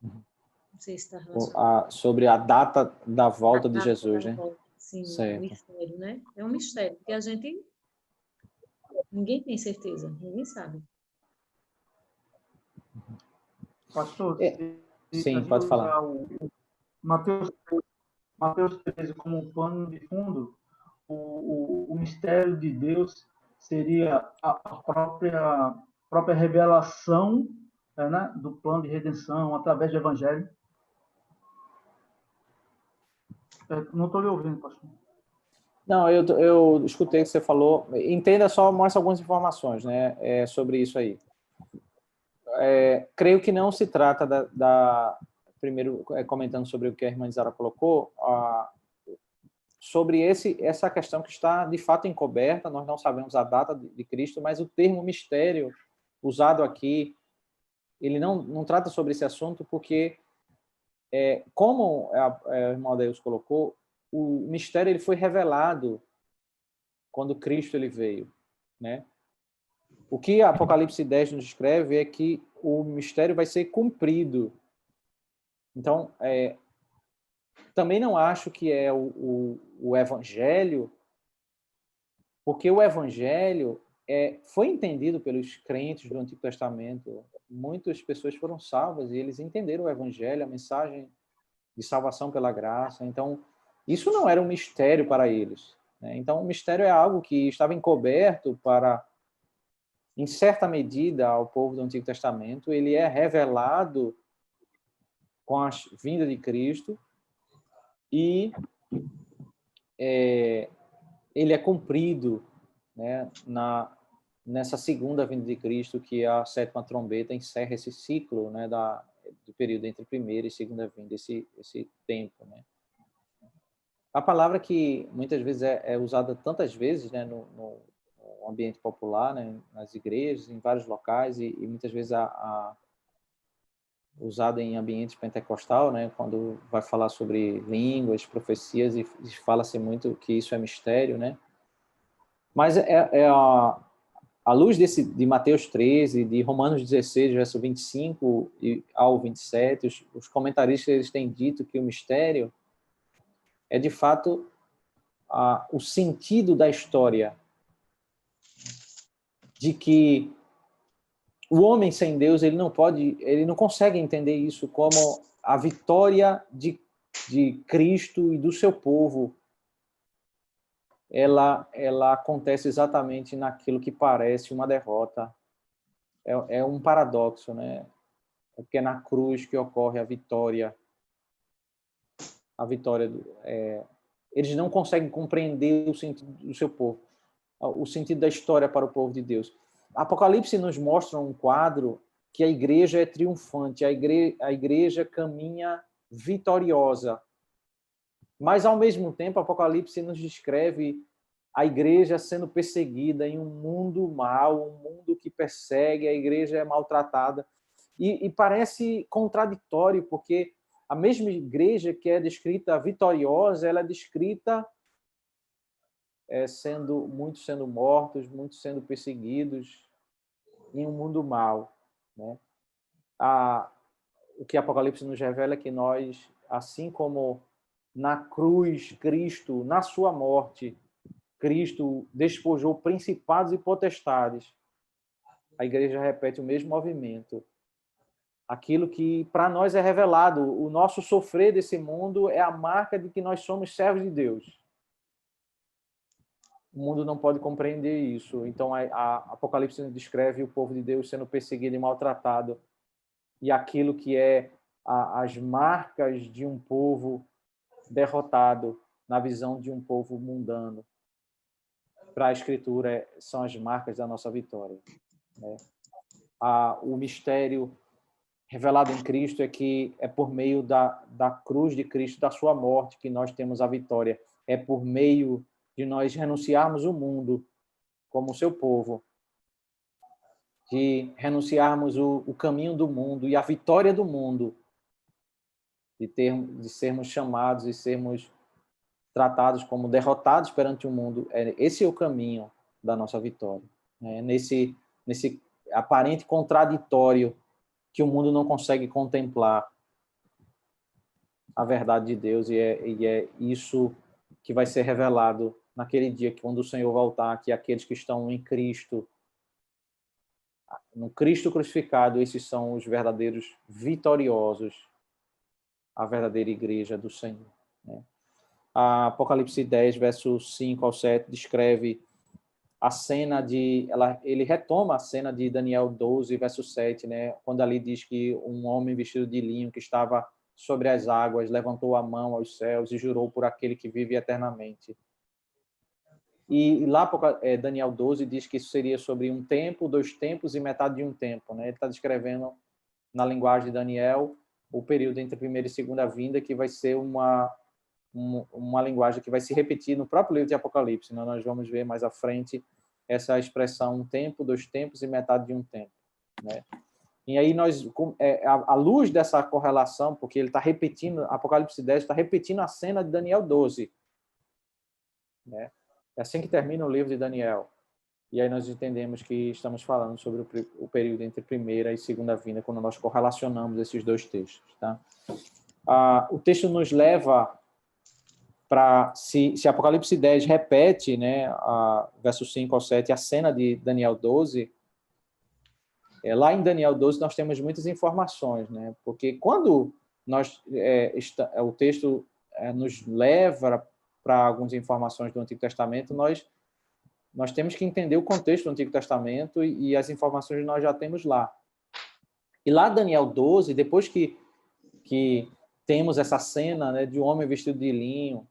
Não sei se está relacionado. Sobre a data da volta de Jesus, né? Sim, certo. mistério, né? É um mistério, porque a gente... Ninguém tem certeza, ninguém sabe. Pastor, sim, pode falar. O Mateus 13 como um pano de fundo, o mistério de Deus seria a própria revelação, né, do plano de redenção através do Evangelho. Não estou lhe ouvindo, pastor. Não, eu escutei o que você falou. Entenda só, mostra algumas informações, né, sobre isso aí. Creio que não se trata primeiro, comentando sobre o que a irmã Isara colocou, sobre essa questão que está, de fato, encoberta. Nós não sabemos a data de Cristo, mas o termo mistério usado aqui, ele não trata sobre esse assunto, porque, como a irmã Deus colocou, o mistério ele foi revelado quando Cristo ele veio, né? O que Apocalipse 10 nos descreve é que o mistério vai ser cumprido. Então, também não acho que é o Evangelho, porque o Evangelho foi entendido pelos crentes do Antigo Testamento. Muitas pessoas foram salvas e eles entenderam o Evangelho, a mensagem de salvação pela graça. Então, isso não era um mistério para eles, né? Então, o mistério é algo que estava encoberto para, em certa medida, ao povo do Antigo Testamento. Ele é revelado com a vinda de Cristo e ele é cumprido, né, nessa segunda vinda de Cristo, que a sétima trombeta encerra esse ciclo, né, do período entre primeira e segunda vinda, esse tempo, né? A palavra que muitas vezes é usada tantas vezes, né, no ambiente popular, né, nas igrejas, em vários locais, e muitas vezes usada em ambiente pentecostal, né, quando vai falar sobre línguas, profecias, e fala-se muito que isso é mistério, né? Mas à luz de Mateus 13, de Romanos 16, verso 25 ao 27, os comentaristas eles têm dito que o mistério é, de fato, o sentido da história, de que o homem sem Deus ele não consegue entender isso como a vitória de Cristo e do seu povo. Ela acontece exatamente naquilo que parece uma derrota. É um paradoxo, né? Porque é na cruz que ocorre a vitória. A vitória. Eles não conseguem compreender o sentido do seu povo, o sentido da história para o povo de Deus. Apocalipse nos mostra um quadro que a igreja é triunfante, a igreja caminha vitoriosa. Mas, ao mesmo tempo, Apocalipse nos descreve a igreja sendo perseguida em um mundo mau, um mundo que persegue, a igreja é maltratada. E parece contraditório, porque a mesma igreja que é descrita vitoriosa, ela é descrita muitos sendo mortos, muitos sendo perseguidos em um mundo mau, né? O que Apocalipse nos revela é que nós, assim como na cruz, Cristo, na sua morte, Cristo despojou principados e potestades, a igreja repete o mesmo movimento. Aquilo que para nós é revelado, o nosso sofrer desse mundo é a marca de que nós somos servos de Deus. O mundo não pode compreender isso. Então, a Apocalipse descreve o povo de Deus sendo perseguido e maltratado. E aquilo que é as marcas de um povo derrotado na visão de um povo mundano. Para a Escritura, são as marcas da nossa vitória, né? O mistério revelado em Cristo é que é por meio da cruz de Cristo, da sua morte, que nós temos a vitória. É por meio de nós renunciarmos o mundo como seu povo, de renunciarmos o caminho do mundo e a vitória do mundo, de sermos chamados e sermos tratados como derrotados perante o mundo. Esse é o caminho da nossa vitória, né? Nesse aparente contraditório que o mundo não consegue contemplar a verdade de Deus, e é isso que vai ser revelado naquele dia, quando o Senhor voltar, que aqueles que estão em Cristo, no Cristo crucificado, esses são os verdadeiros vitoriosos, a verdadeira igreja do Senhor, né? A Apocalipse 10, versos 5 ao 7, descreve a cena ele retoma a cena de Daniel 12, verso 7, né? Quando ali diz que um homem vestido de linho que estava sobre as águas levantou a mão aos céus e jurou por aquele que vive eternamente. E lá, Daniel 12 diz que isso seria sobre um tempo, 2 tempos e metade de um tempo, né? Ele está descrevendo, na linguagem de Daniel, o período entre a primeira e segunda vinda, que vai ser uma uma linguagem que vai se repetir no próprio livro de Apocalipse. Nós vamos ver mais à frente essa expressão um tempo, 2 tempos e metade de um tempo, né? E aí à luz dessa correlação, porque ele está repetindo, Apocalipse 10 está repetindo a cena de Daniel 12, né? É assim que termina o livro de Daniel. E aí nós entendemos que estamos falando sobre o período entre primeira e segunda vinda, quando nós correlacionamos esses 2 textos, tá? O texto nos leva para, se Apocalipse 10 repete, né, versos 5 ao 7, a cena de Daniel 12, lá em Daniel 12 nós temos muitas informações, né? Porque quando o texto nos leva para algumas informações do Antigo Testamento, nós temos que entender o contexto do Antigo Testamento e as informações nós já temos lá. E lá Daniel 12, depois que temos essa cena, né, de um homem vestido de linho,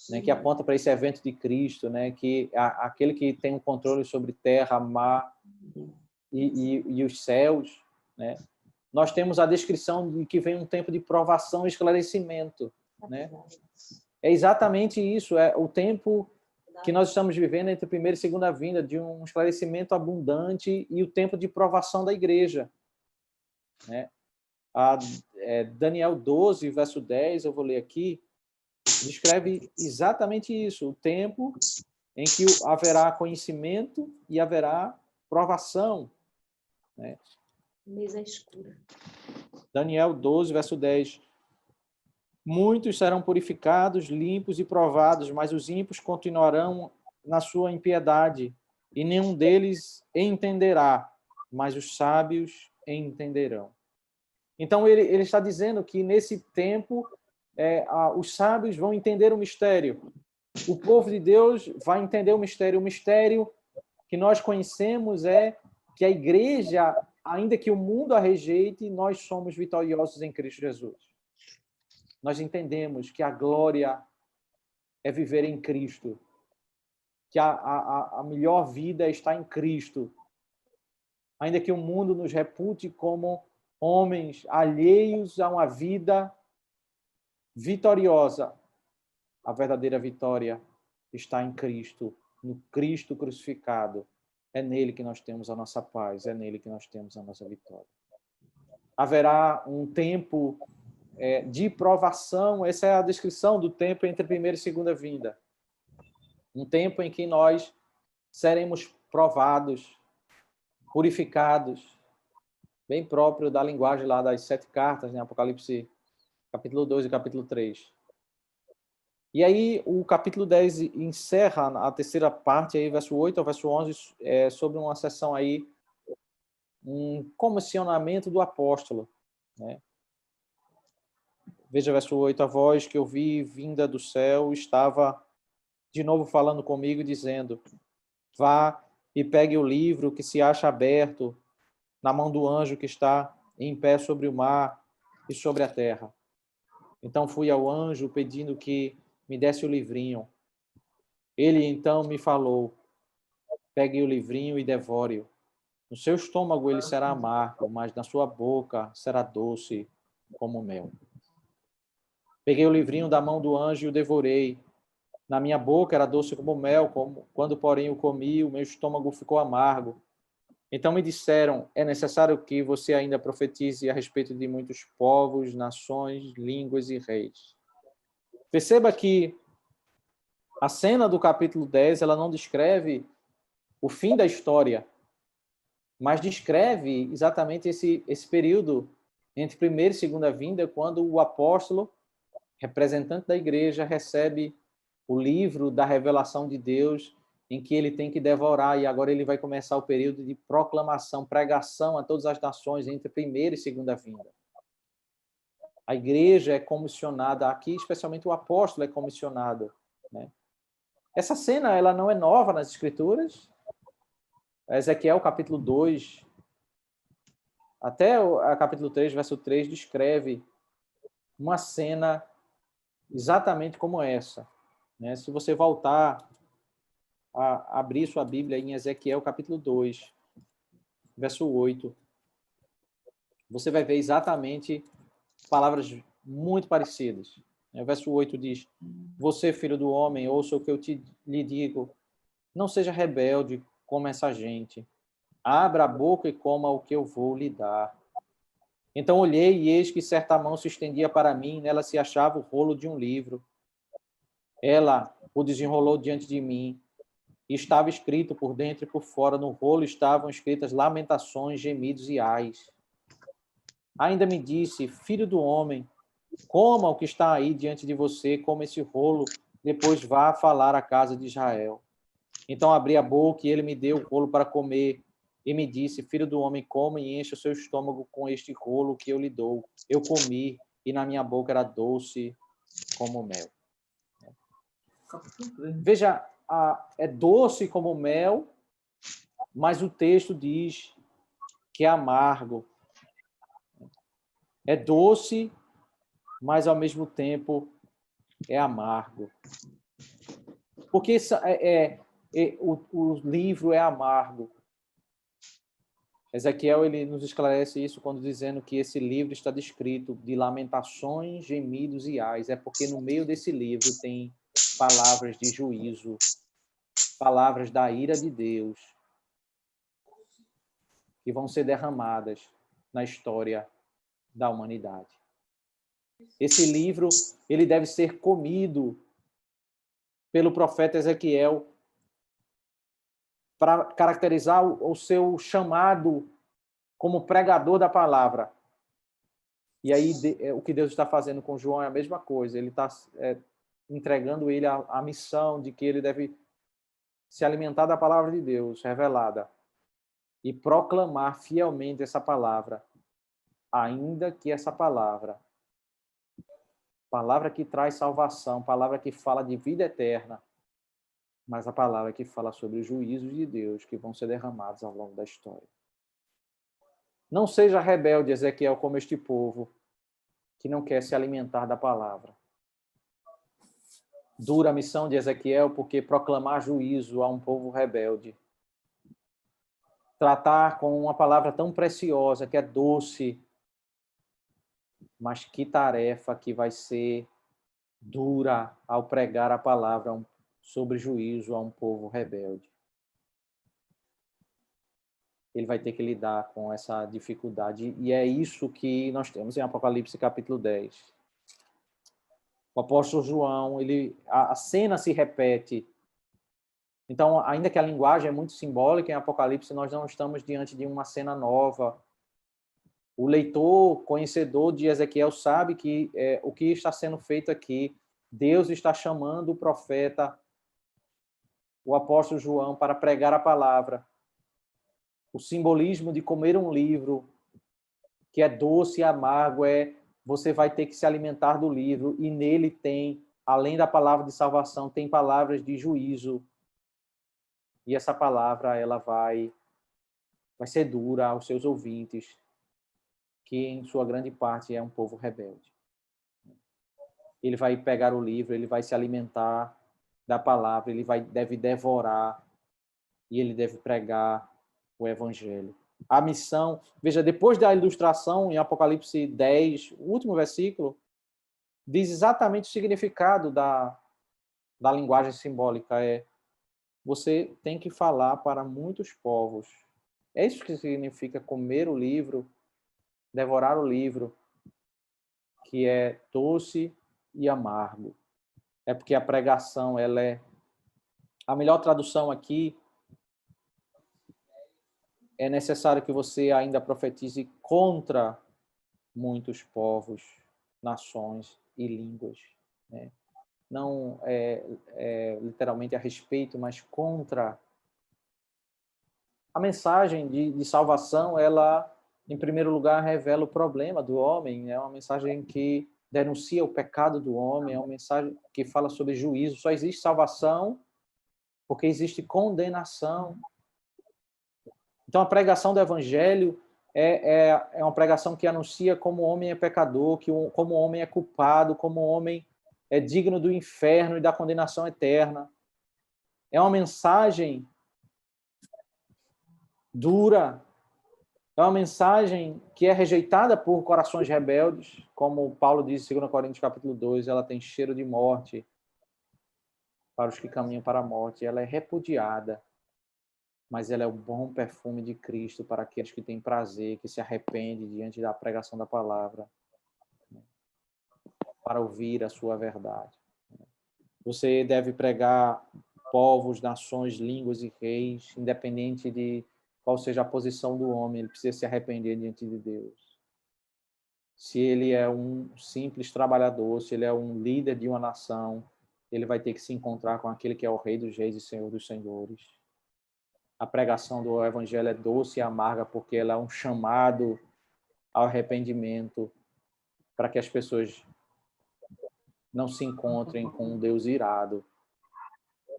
né, que aponta para esse evento de Cristo, né, que aquele que tem o controle sobre terra, mar e os céus, né? Nós temos a descrição de que vem um tempo de provação e esclarecimento, né? É exatamente isso, é o tempo que nós estamos vivendo entre a primeira e segunda vinda, de um esclarecimento abundante e o tempo de provação da igreja, né? Daniel 12, verso 10, eu vou ler aqui, descreve exatamente isso, o tempo em que haverá conhecimento e haverá provação, né? Mesa escura. Daniel 12, verso 10. Muitos serão purificados, limpos e provados, mas os ímpios continuarão na sua impiedade, e nenhum deles entenderá, mas os sábios entenderão. Então, ele está dizendo que, nesse tempo, os sábios vão entender o mistério. O povo de Deus vai entender o mistério. O mistério que nós conhecemos é que a igreja, ainda que o mundo a rejeite, nós somos vitoriosos em Cristo Jesus. Nós entendemos que a glória é viver em Cristo, que a melhor vida está em Cristo. Ainda que o mundo nos repute como homens alheios a uma vida vitoriosa, a verdadeira vitória está em Cristo, no Cristo crucificado. É nele que nós temos a nossa paz, é nele que nós temos a nossa vitória. Haverá um tempo de provação, essa é a descrição do tempo entre a primeira e segunda vinda. Um tempo em que nós seremos provados, purificados, bem próprio da linguagem lá das 7 cartas, né? Apocalipse capítulo 2 e capítulo 3. E aí o capítulo 10 encerra a terceira parte, aí, verso 8 ao verso 11, sobre uma sessão aí, um comissionamento do apóstolo, né? Veja verso 8, a voz que eu vi vinda do céu estava de novo falando comigo, dizendo: vá e pegue o livro que se acha aberto na mão do anjo que está em pé sobre o mar e sobre a terra. Então fui ao anjo pedindo que me desse o livrinho. Ele então me falou: pegue o livrinho e devore-o. No seu estômago ele será amargo, mas na sua boca será doce como mel. Peguei o livrinho da mão do anjo e o devorei. Na minha boca era doce como mel, quando, porém, o comi, o meu estômago ficou amargo. Então me disseram: é necessário que você ainda profetize a respeito de muitos povos, nações, línguas e reis. Perceba que a cena do capítulo 10, ela não descreve o fim da história, mas descreve exatamente esse período entre primeira e segunda vinda, quando o apóstolo, representante da igreja, recebe o livro da revelação de Deus, em que ele tem que devorar, e agora ele vai começar o período de proclamação, pregação a todas as nações entre primeira e segunda vinda. A igreja é comissionada aqui, especialmente o apóstolo é comissionado, né? Essa cena, ela não é nova nas Escrituras. Ezequiel, capítulo 2, até o capítulo 3, verso 3, descreve uma cena exatamente como essa, né? Se você voltar a abrir sua Bíblia em Ezequiel, capítulo 2, verso 8, você vai ver exatamente palavras muito parecidas. O verso 8 diz: você, filho do homem, ouça o que eu lhe digo. Não seja rebelde como essa gente. Abra a boca e coma o que eu vou lhe dar. Então olhei e eis que certa mão se estendia para mim, nela se achava o rolo de um livro. Ela o desenrolou diante de mim, e estava escrito por dentro e por fora. No rolo estavam escritas lamentações, gemidos e ais. Ainda me disse: filho do homem, coma o que está aí diante de você, coma esse rolo, depois vá falar à casa de Israel. Então abri a boca e ele me deu o rolo para comer, e me disse: filho do homem, coma e encha o seu estômago com este rolo que eu lhe dou. Eu comi, e na minha boca era doce como mel. Veja, é doce como mel, mas o texto diz que é amargo. É doce, mas ao mesmo tempo é amargo. Porque o livro é amargo. Ezequiel ele nos esclarece isso quando dizendo que esse livro está descrito de lamentações, gemidos e ais. É porque no meio desse livro tem palavras de juízo, palavras da ira de Deus, que vão ser derramadas na história da humanidade. Esse livro ele deve ser comido pelo profeta Ezequiel para caracterizar o seu chamado como pregador da palavra. E aí o que Deus está fazendo com João é a mesma coisa. Ele está entregando ele a missão de que ele deve se alimentar da palavra de Deus revelada e proclamar fielmente essa palavra, ainda que essa palavra que traz salvação, palavra que fala de vida eterna, mas a palavra que fala sobre os juízos de Deus que vão ser derramados ao longo da história. Não seja rebelde, Ezequiel, como este povo que não quer se alimentar da palavra. Dura a missão de Ezequiel, porque proclamar juízo a um povo rebelde, tratar com uma palavra tão preciosa, que é doce, mas que tarefa que vai ser dura ao pregar a palavra sobre juízo a um povo rebelde. Ele vai ter que lidar com essa dificuldade, e é isso que nós temos em Apocalipse capítulo 10. O apóstolo João, a cena se repete. Então, ainda que a linguagem é muito simbólica, em Apocalipse nós não estamos diante de uma cena nova. O leitor, conhecedor de Ezequiel, sabe que o que está sendo feito aqui, Deus está chamando o profeta, o apóstolo João, para pregar a palavra. O simbolismo de comer um livro que é doce e amargo você vai ter que se alimentar do livro, e nele tem, além da palavra de salvação, tem palavras de juízo. E essa palavra ela vai ser dura aos seus ouvintes, que em sua grande parte é um povo rebelde. Ele vai pegar o livro, ele vai se alimentar da palavra, ele deve devorar e ele deve pregar o evangelho. A missão, veja, depois da ilustração em Apocalipse 10, o último versículo, diz exatamente o significado da linguagem simbólica. Você tem que falar para muitos povos. É isso que significa comer o livro, devorar o livro, que é doce e amargo. É porque a pregação, a melhor tradução aqui, é necessário que você ainda profetize contra muitos povos, nações e línguas, né? Não literalmente a respeito, mas contra. A mensagem de salvação, ela, em primeiro lugar, revela o problema do homem, é uma mensagem que denuncia o pecado do homem, é uma mensagem que fala sobre juízo. Só existe salvação porque existe condenação. Então, a pregação do evangelho é uma pregação que anuncia como o homem é pecador, como o homem é culpado, como o homem é digno do inferno e da condenação eterna. É uma mensagem dura, É uma mensagem que é rejeitada por corações rebeldes, como Paulo diz em 2 Coríntios capítulo 2, ela tem cheiro de morte para os que caminham para a morte. Ela é repudiada, mas ela é o bom perfume de Cristo para aqueles que têm prazer, que se arrependem diante da pregação da palavra, para ouvir a sua verdade. Você deve pregar povos, nações, línguas e reis, independente de qual seja a posição do homem, ele precisa se arrepender diante de Deus. Se ele é um simples trabalhador, se ele é um líder de uma nação, ele vai ter que se encontrar com aquele que é o Rei dos Reis e Senhor dos Senhores. A pregação do Evangelho é doce e amarga porque ela é um chamado ao arrependimento para que as pessoas não se encontrem com um Deus irado,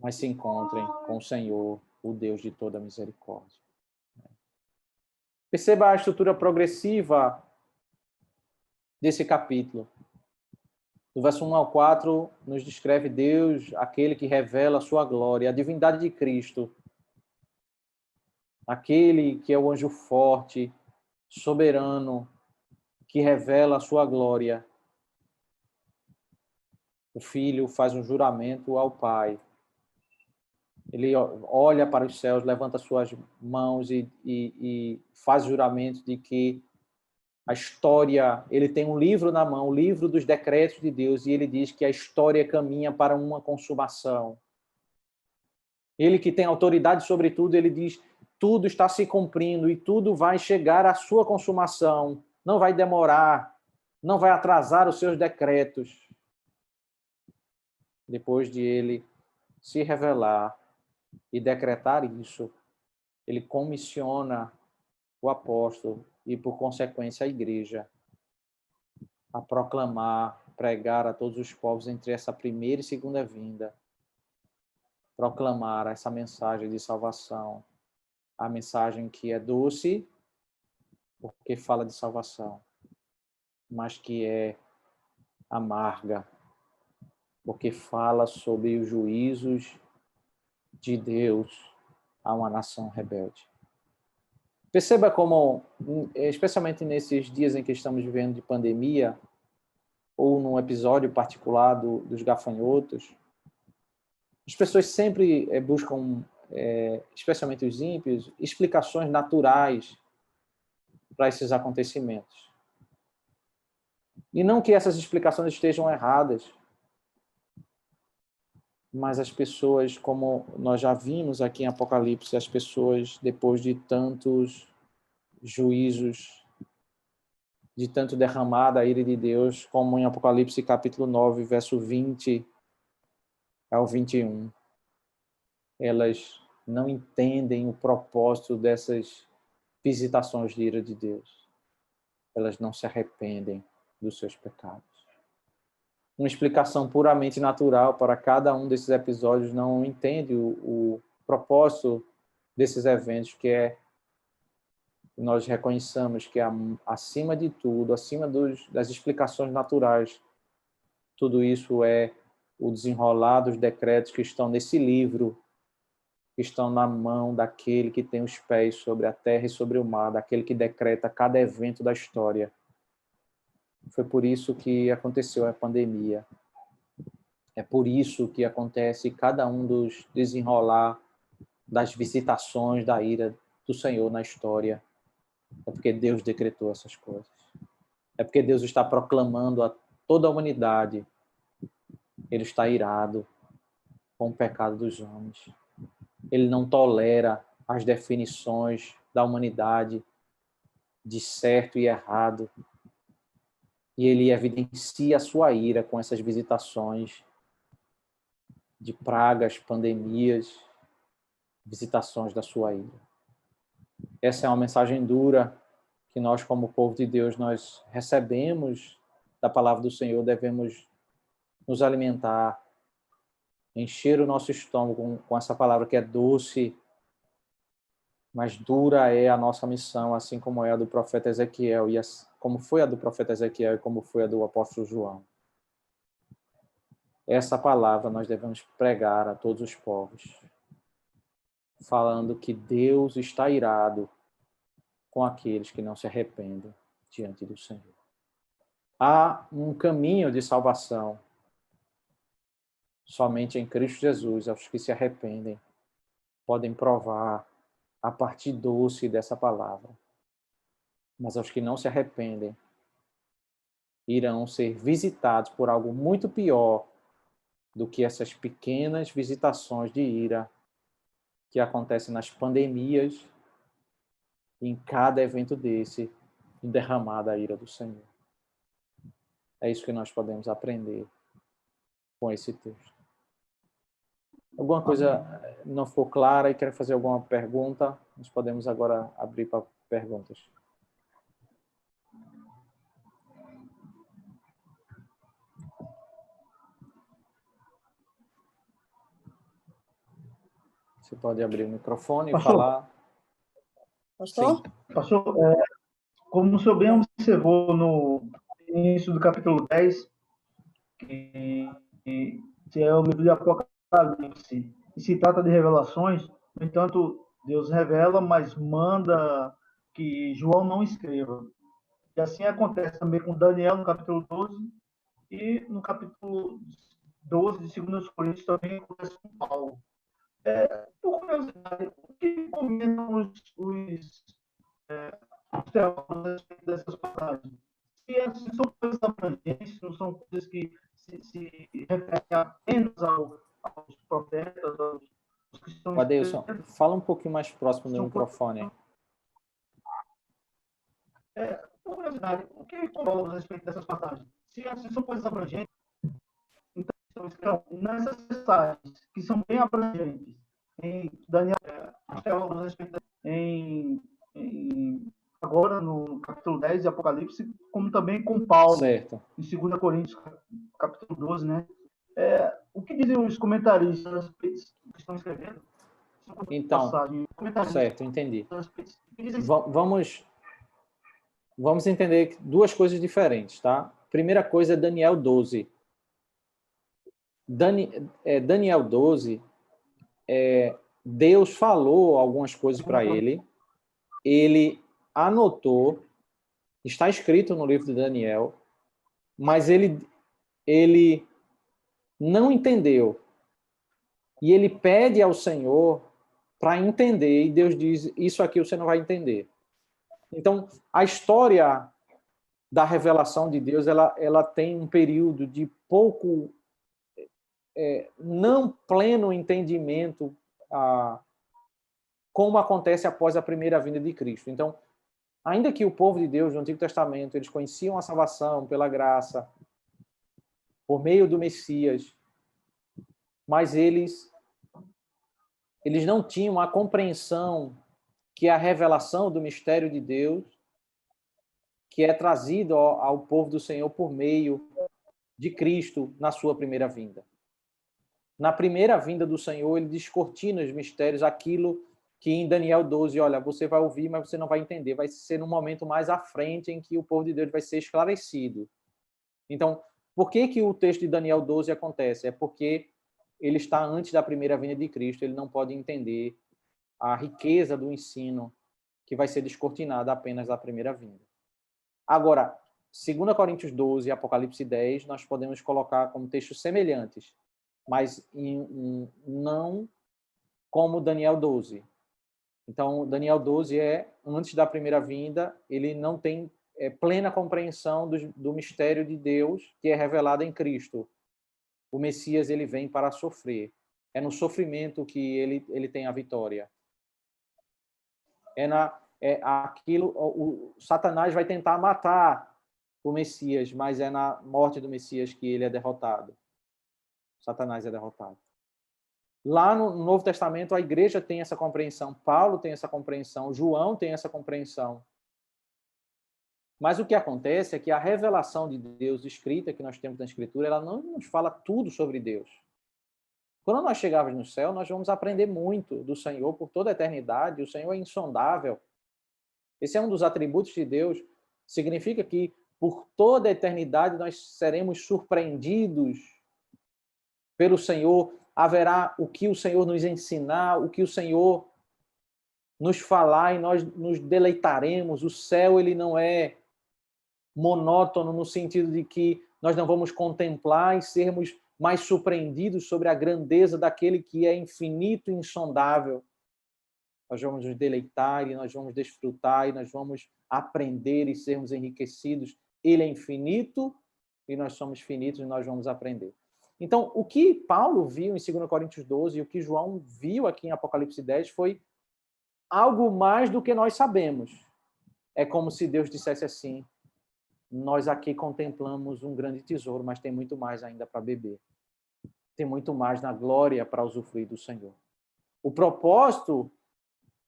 mas se encontrem com o Senhor, o Deus de toda misericórdia. Perceba a estrutura progressiva desse capítulo. Do verso 1 ao 4, nos descreve Deus, aquele que revela a sua glória, a divindade de Cristo, aquele que é o anjo forte, soberano, que revela a sua glória. O Filho faz um juramento ao Pai. Ele olha para os céus, levanta suas mãos e faz juramento de que a história, ele tem um livro na mão, o livro dos decretos de Deus, e ele diz que a história caminha para uma consumação. Ele que tem autoridade sobre tudo, ele diz, tudo está se cumprindo e tudo vai chegar à sua consumação. Não vai demorar, não vai atrasar os seus decretos. Depois de ele se revelar e decretar isso, ele comissiona o apóstolo e, por consequência, a igreja a proclamar, pregar a todos os povos entre essa primeira e segunda vinda, proclamar essa mensagem de salvação, a mensagem que é doce, porque fala de salvação, mas que é amarga, porque fala sobre os juízos de Deus a uma nação rebelde. Perceba como, especialmente nesses dias em que estamos vivendo de pandemia, ou num episódio particular dos gafanhotos, as pessoas sempre buscam, especialmente os ímpios, explicações naturais para esses acontecimentos. E não que essas explicações estejam erradas, mas as pessoas, como nós já vimos aqui em Apocalipse, as pessoas, depois de tantos juízos, de tanto derramar da ira de Deus, como em Apocalipse capítulo 9, verso 20 ao 21, elas não entendem o propósito dessas visitações de ira de Deus. Elas não se arrependem dos seus pecados. Uma explicação puramente natural para cada um desses episódios não entende o propósito desses eventos, que é que nós reconheçamos que, acima de tudo, acima das explicações naturais, tudo isso é o desenrolar dos decretos que estão nesse livro, que estão na mão daquele que tem os pés sobre a terra e sobre o mar, daquele que decreta cada evento da história. Foi por isso que aconteceu a pandemia. É por isso que acontece cada um dos desenrolar das visitações da ira do Senhor na história. É porque Deus decretou essas coisas. É porque Deus está proclamando a toda a humanidade. Ele está irado com o pecado dos homens. Ele não tolera as definições da humanidade de certo e errado. E ele evidencia a sua ira com essas visitações de pragas, pandemias, visitações da sua ira. Essa é uma mensagem dura que nós, como povo de Deus, nós recebemos da palavra do Senhor, devemos nos alimentar, encher o nosso estômago com essa palavra que é doce, mas dura é a nossa missão, assim como é a do profeta Ezequiel, e como foi a do profeta Ezequiel e como foi a do apóstolo João. Essa palavra nós devemos pregar a todos os povos, falando que Deus está irado com aqueles que não se arrependem diante do Senhor. Há um caminho de salvação somente em Cristo Jesus. Aos que se arrependem podem provar a parte doce dessa palavra. Mas aos que não se arrependem irão ser visitados por algo muito pior do que essas pequenas visitações de ira que acontecem nas pandemias, e em cada evento desse, derramada a ira do Senhor. É isso que nós podemos aprender com esse texto. Alguma coisa não ficou clara e quer fazer alguma pergunta? Nós podemos agora abrir para perguntas. Você pode abrir o microfone e falar. Pastor? Sim. Pastor, como o senhor bem observou no início do capítulo 10, que é o livro de Apocalipse, e se trata de revelações, no entanto, Deus revela, mas manda que João não escreva. E assim acontece também com Daniel no capítulo 12, e no capítulo 12 de 2 Coríntios também acontece com Paulo. Por curiosidade, o que comentam os teólogos a respeito dessas passagens? Se são coisas abrangentes, não são coisas que se referem apenas aos profetas, aos cristãos. Adeilson, fala um pouquinho mais próximo do microfone. Por curiosidade, o que comentam a respeito dessas passagens? Se são coisas abrangentes, então, nessas passagens que são bem abrangentes, em Daniel, os teólogos a respeito agora no capítulo 10 de Apocalipse, como também com Paulo, certo, em 2 Coríntios, capítulo 12, né? O que dizem os comentaristas que estão escrevendo? Então, certo, entendi. Vamos entender duas coisas diferentes, tá? Primeira coisa é Daniel 12. Daniel 12, Deus falou algumas coisas para ele anotou, está escrito no livro de Daniel, mas ele não entendeu. E ele pede ao Senhor para entender, e Deus diz, isso aqui você não vai entender. Então, a história da revelação de Deus, ela tem um período de pouco, não pleno entendimento, como acontece após a primeira vinda de Cristo. Então, ainda que o povo de Deus no Antigo Testamento, eles conheciam a salvação pela graça, por meio do Messias, mas eles não tinham a compreensão que a revelação do mistério de Deus, que é trazido ao povo do Senhor por meio de Cristo na sua primeira vinda. Na primeira vinda do Senhor, ele descortina os mistérios, aquilo que em Daniel 12, olha, você vai ouvir, mas você não vai entender. Vai ser num momento mais à frente em que o povo de Deus vai ser esclarecido. Então, por que o texto de Daniel 12 acontece? É porque ele está antes da primeira vinda de Cristo, ele não pode entender a riqueza do ensino que vai ser descortinada apenas da primeira vinda. Agora, 2 Coríntios 12 e Apocalipse 10, nós podemos colocar como textos semelhantes, mas não como Daniel 12. Então, Daniel 12 antes da primeira vinda, ele não tem plena compreensão do mistério de Deus que é revelado em Cristo. O Messias, ele vem para sofrer. É no sofrimento que ele tem a vitória. O Satanás vai tentar matar o Messias, mas é na morte do Messias que ele é derrotado. Satanás é derrotado. Lá no Novo Testamento, a igreja tem essa compreensão, Paulo tem essa compreensão, João tem essa compreensão. Mas o que acontece é que a revelação de Deus escrita que nós temos na Escritura, ela não nos fala tudo sobre Deus. Quando nós chegarmos no céu, nós vamos aprender muito do Senhor por toda a eternidade. O Senhor é insondável. Esse é um dos atributos de Deus. Significa que por toda a eternidade nós seremos surpreendidos pelo Senhor. Haverá o que o Senhor nos ensinar, o que o Senhor nos falar e nós nos deleitaremos. O céu, ele não é monótono no sentido de que nós não vamos contemplar e sermos mais surpreendidos sobre a grandeza daquele que é infinito e insondável. Nós vamos nos deleitar e nós vamos desfrutar e nós vamos aprender e sermos enriquecidos. Ele é infinito e nós somos finitos e nós vamos aprender. Então, o que Paulo viu em 2 Coríntios 12 e o que João viu aqui em Apocalipse 10 foi algo mais do que nós sabemos. É como se Deus dissesse assim: nós aqui contemplamos um grande tesouro, mas tem muito mais ainda para beber. Tem muito mais na glória para usufruir do Senhor. O propósito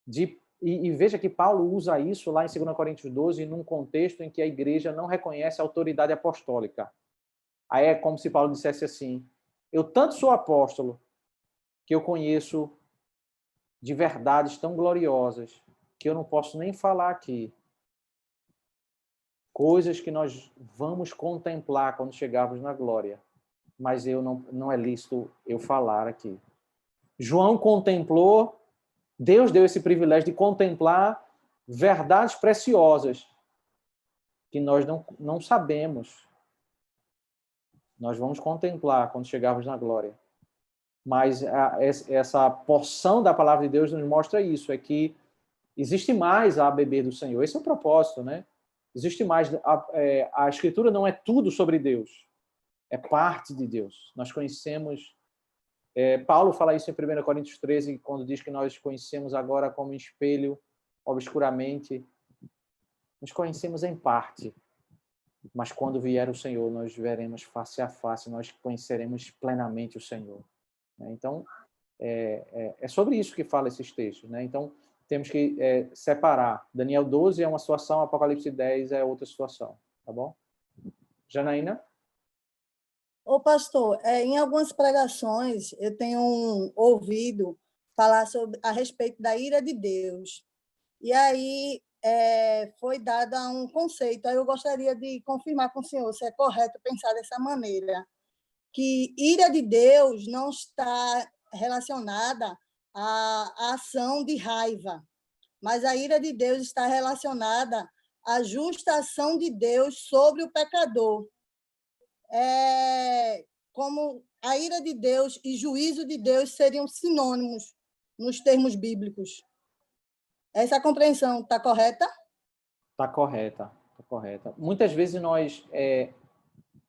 de... E veja que Paulo usa isso lá em 2 Coríntios 12, num contexto em que a igreja não reconhece a autoridade apostólica. Aí é como se Paulo dissesse assim: eu tanto sou apóstolo que eu conheço de verdades tão gloriosas que eu não posso nem falar aqui. Coisas que nós vamos contemplar quando chegarmos na glória. Mas não é lícito eu falar aqui. João contemplou, Deus deu esse privilégio de contemplar verdades preciosas que nós não sabemos. Nós vamos contemplar quando chegarmos na glória. Mas essa porção da palavra de Deus nos mostra isso, é que existe mais a beber do Senhor. Esse é o propósito, né? Existe mais. A Escritura não é tudo sobre Deus. É parte de Deus. Nós conhecemos... Paulo fala isso em 1 Coríntios 13, quando diz que nós conhecemos agora como espelho, obscuramente. Nos conhecemos em parte. Mas quando vier o Senhor, nós veremos face a face, nós conheceremos plenamente o Senhor. Então, é sobre isso que fala esses textos, né? Então, temos que separar. Daniel 12 é uma situação, Apocalipse 10 é outra situação, tá bom? Janaína? Ô, pastor, em algumas pregações eu tenho ouvido falar a respeito da ira de Deus. E aí foi dado um conceito. Aí eu gostaria de confirmar com o senhor se é correto pensar dessa maneira, que ira de Deus não está relacionada à ação de raiva, mas a ira de Deus está relacionada à justa ação de Deus sobre o pecador. Como a ira de Deus e juízo de Deus seriam sinônimos nos termos bíblicos. Essa compreensão está correta? Está correta, está correta. Muitas vezes nós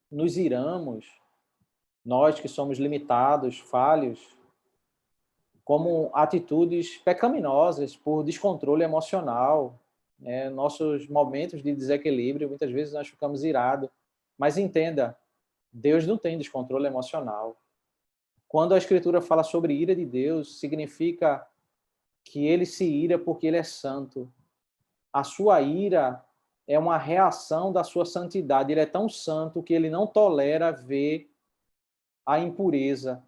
nos iramos, nós que somos limitados, falhos, como atitudes pecaminosas por descontrole emocional, nossos momentos de desequilíbrio, muitas vezes nós ficamos irados. Mas entenda, Deus não tem descontrole emocional. Quando a Escritura fala sobre ira de Deus, significa que ele se ira porque ele é santo. A sua ira é uma reação da sua santidade. Ele é tão santo que ele não tolera ver a impureza.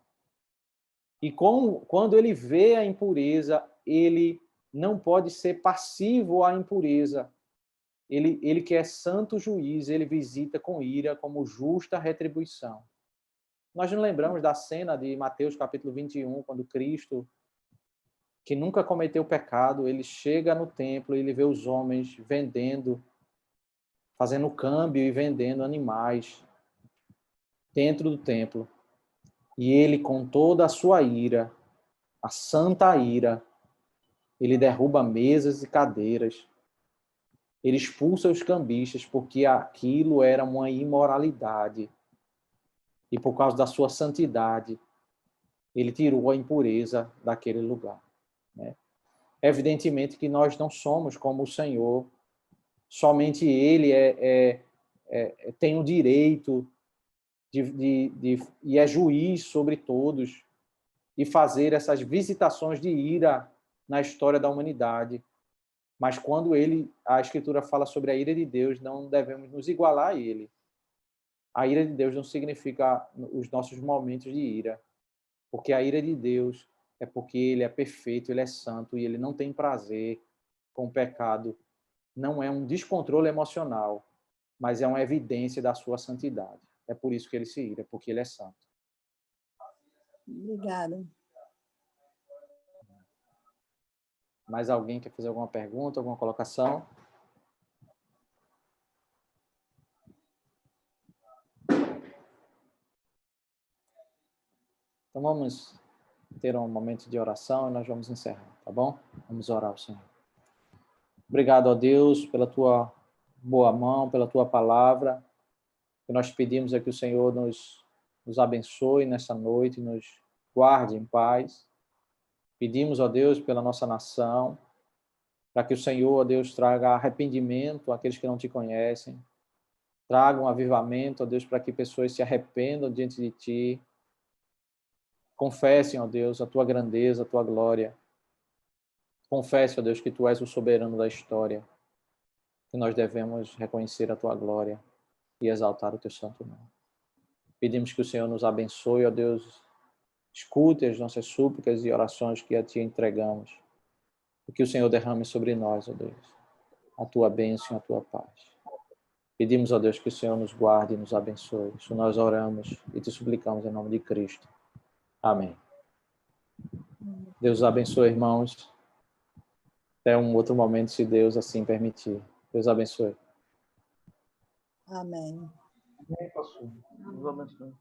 E quando ele vê a impureza, ele não pode ser passivo à impureza. Ele que é santo juiz, ele visita com ira como justa retribuição. Nós nos lembramos da cena de Mateus capítulo 21, quando Cristo, que nunca cometeu pecado, ele chega no templo e ele vê os homens vendendo, fazendo câmbio e vendendo animais dentro do templo. E ele, com toda a sua ira, a santa ira, ele derruba mesas e cadeiras. Ele expulsa os cambistas porque aquilo era uma imoralidade. E por causa da sua santidade, ele tirou a impureza daquele lugar. Evidentemente que nós não somos como o Senhor. Somente ele tem o direito e é juiz sobre todos e fazer essas visitações de ira na história da humanidade. Mas quando a Escritura fala sobre a ira de Deus, não devemos nos igualar a ele. A ira de Deus não significa os nossos momentos de ira, porque a ira de Deus é porque ele é perfeito, ele é santo e ele não tem prazer com o pecado. Não é um descontrole emocional, mas é uma evidência da sua santidade. É por isso que ele se ira, porque ele é santo. Obrigada. Mais alguém quer fazer alguma pergunta, alguma colocação? Então vamos ter um momento de oração e nós vamos encerrar, tá bom? Vamos orar ao Senhor. Obrigado, ó Deus, pela tua boa mão, pela tua palavra. O que nós pedimos é que o Senhor nos abençoe nessa noite, nos guarde em paz. Pedimos, ó Deus, pela nossa nação, para que o Senhor, ó Deus, traga arrependimento àqueles que não te conhecem. Traga um avivamento, ó Deus, para que pessoas se arrependam diante de ti. Confessem, ó Deus, a tua grandeza, a tua glória. Confesse, ó Deus, que tu és o soberano da história, que nós devemos reconhecer a tua glória e exaltar o teu santo nome. Pedimos que o Senhor nos abençoe, ó Deus, escute as nossas súplicas e orações que a ti entregamos, e que o Senhor derrame sobre nós, ó Deus, a tua bênção e a tua paz. Pedimos, ó Deus, que o Senhor nos guarde e nos abençoe. Isso nós oramos e te suplicamos em nome de Cristo. Amém. Deus abençoe, irmãos. Até um outro momento, se Deus assim permitir. Deus abençoe. Amém. Amém, pastor. Deus abençoe.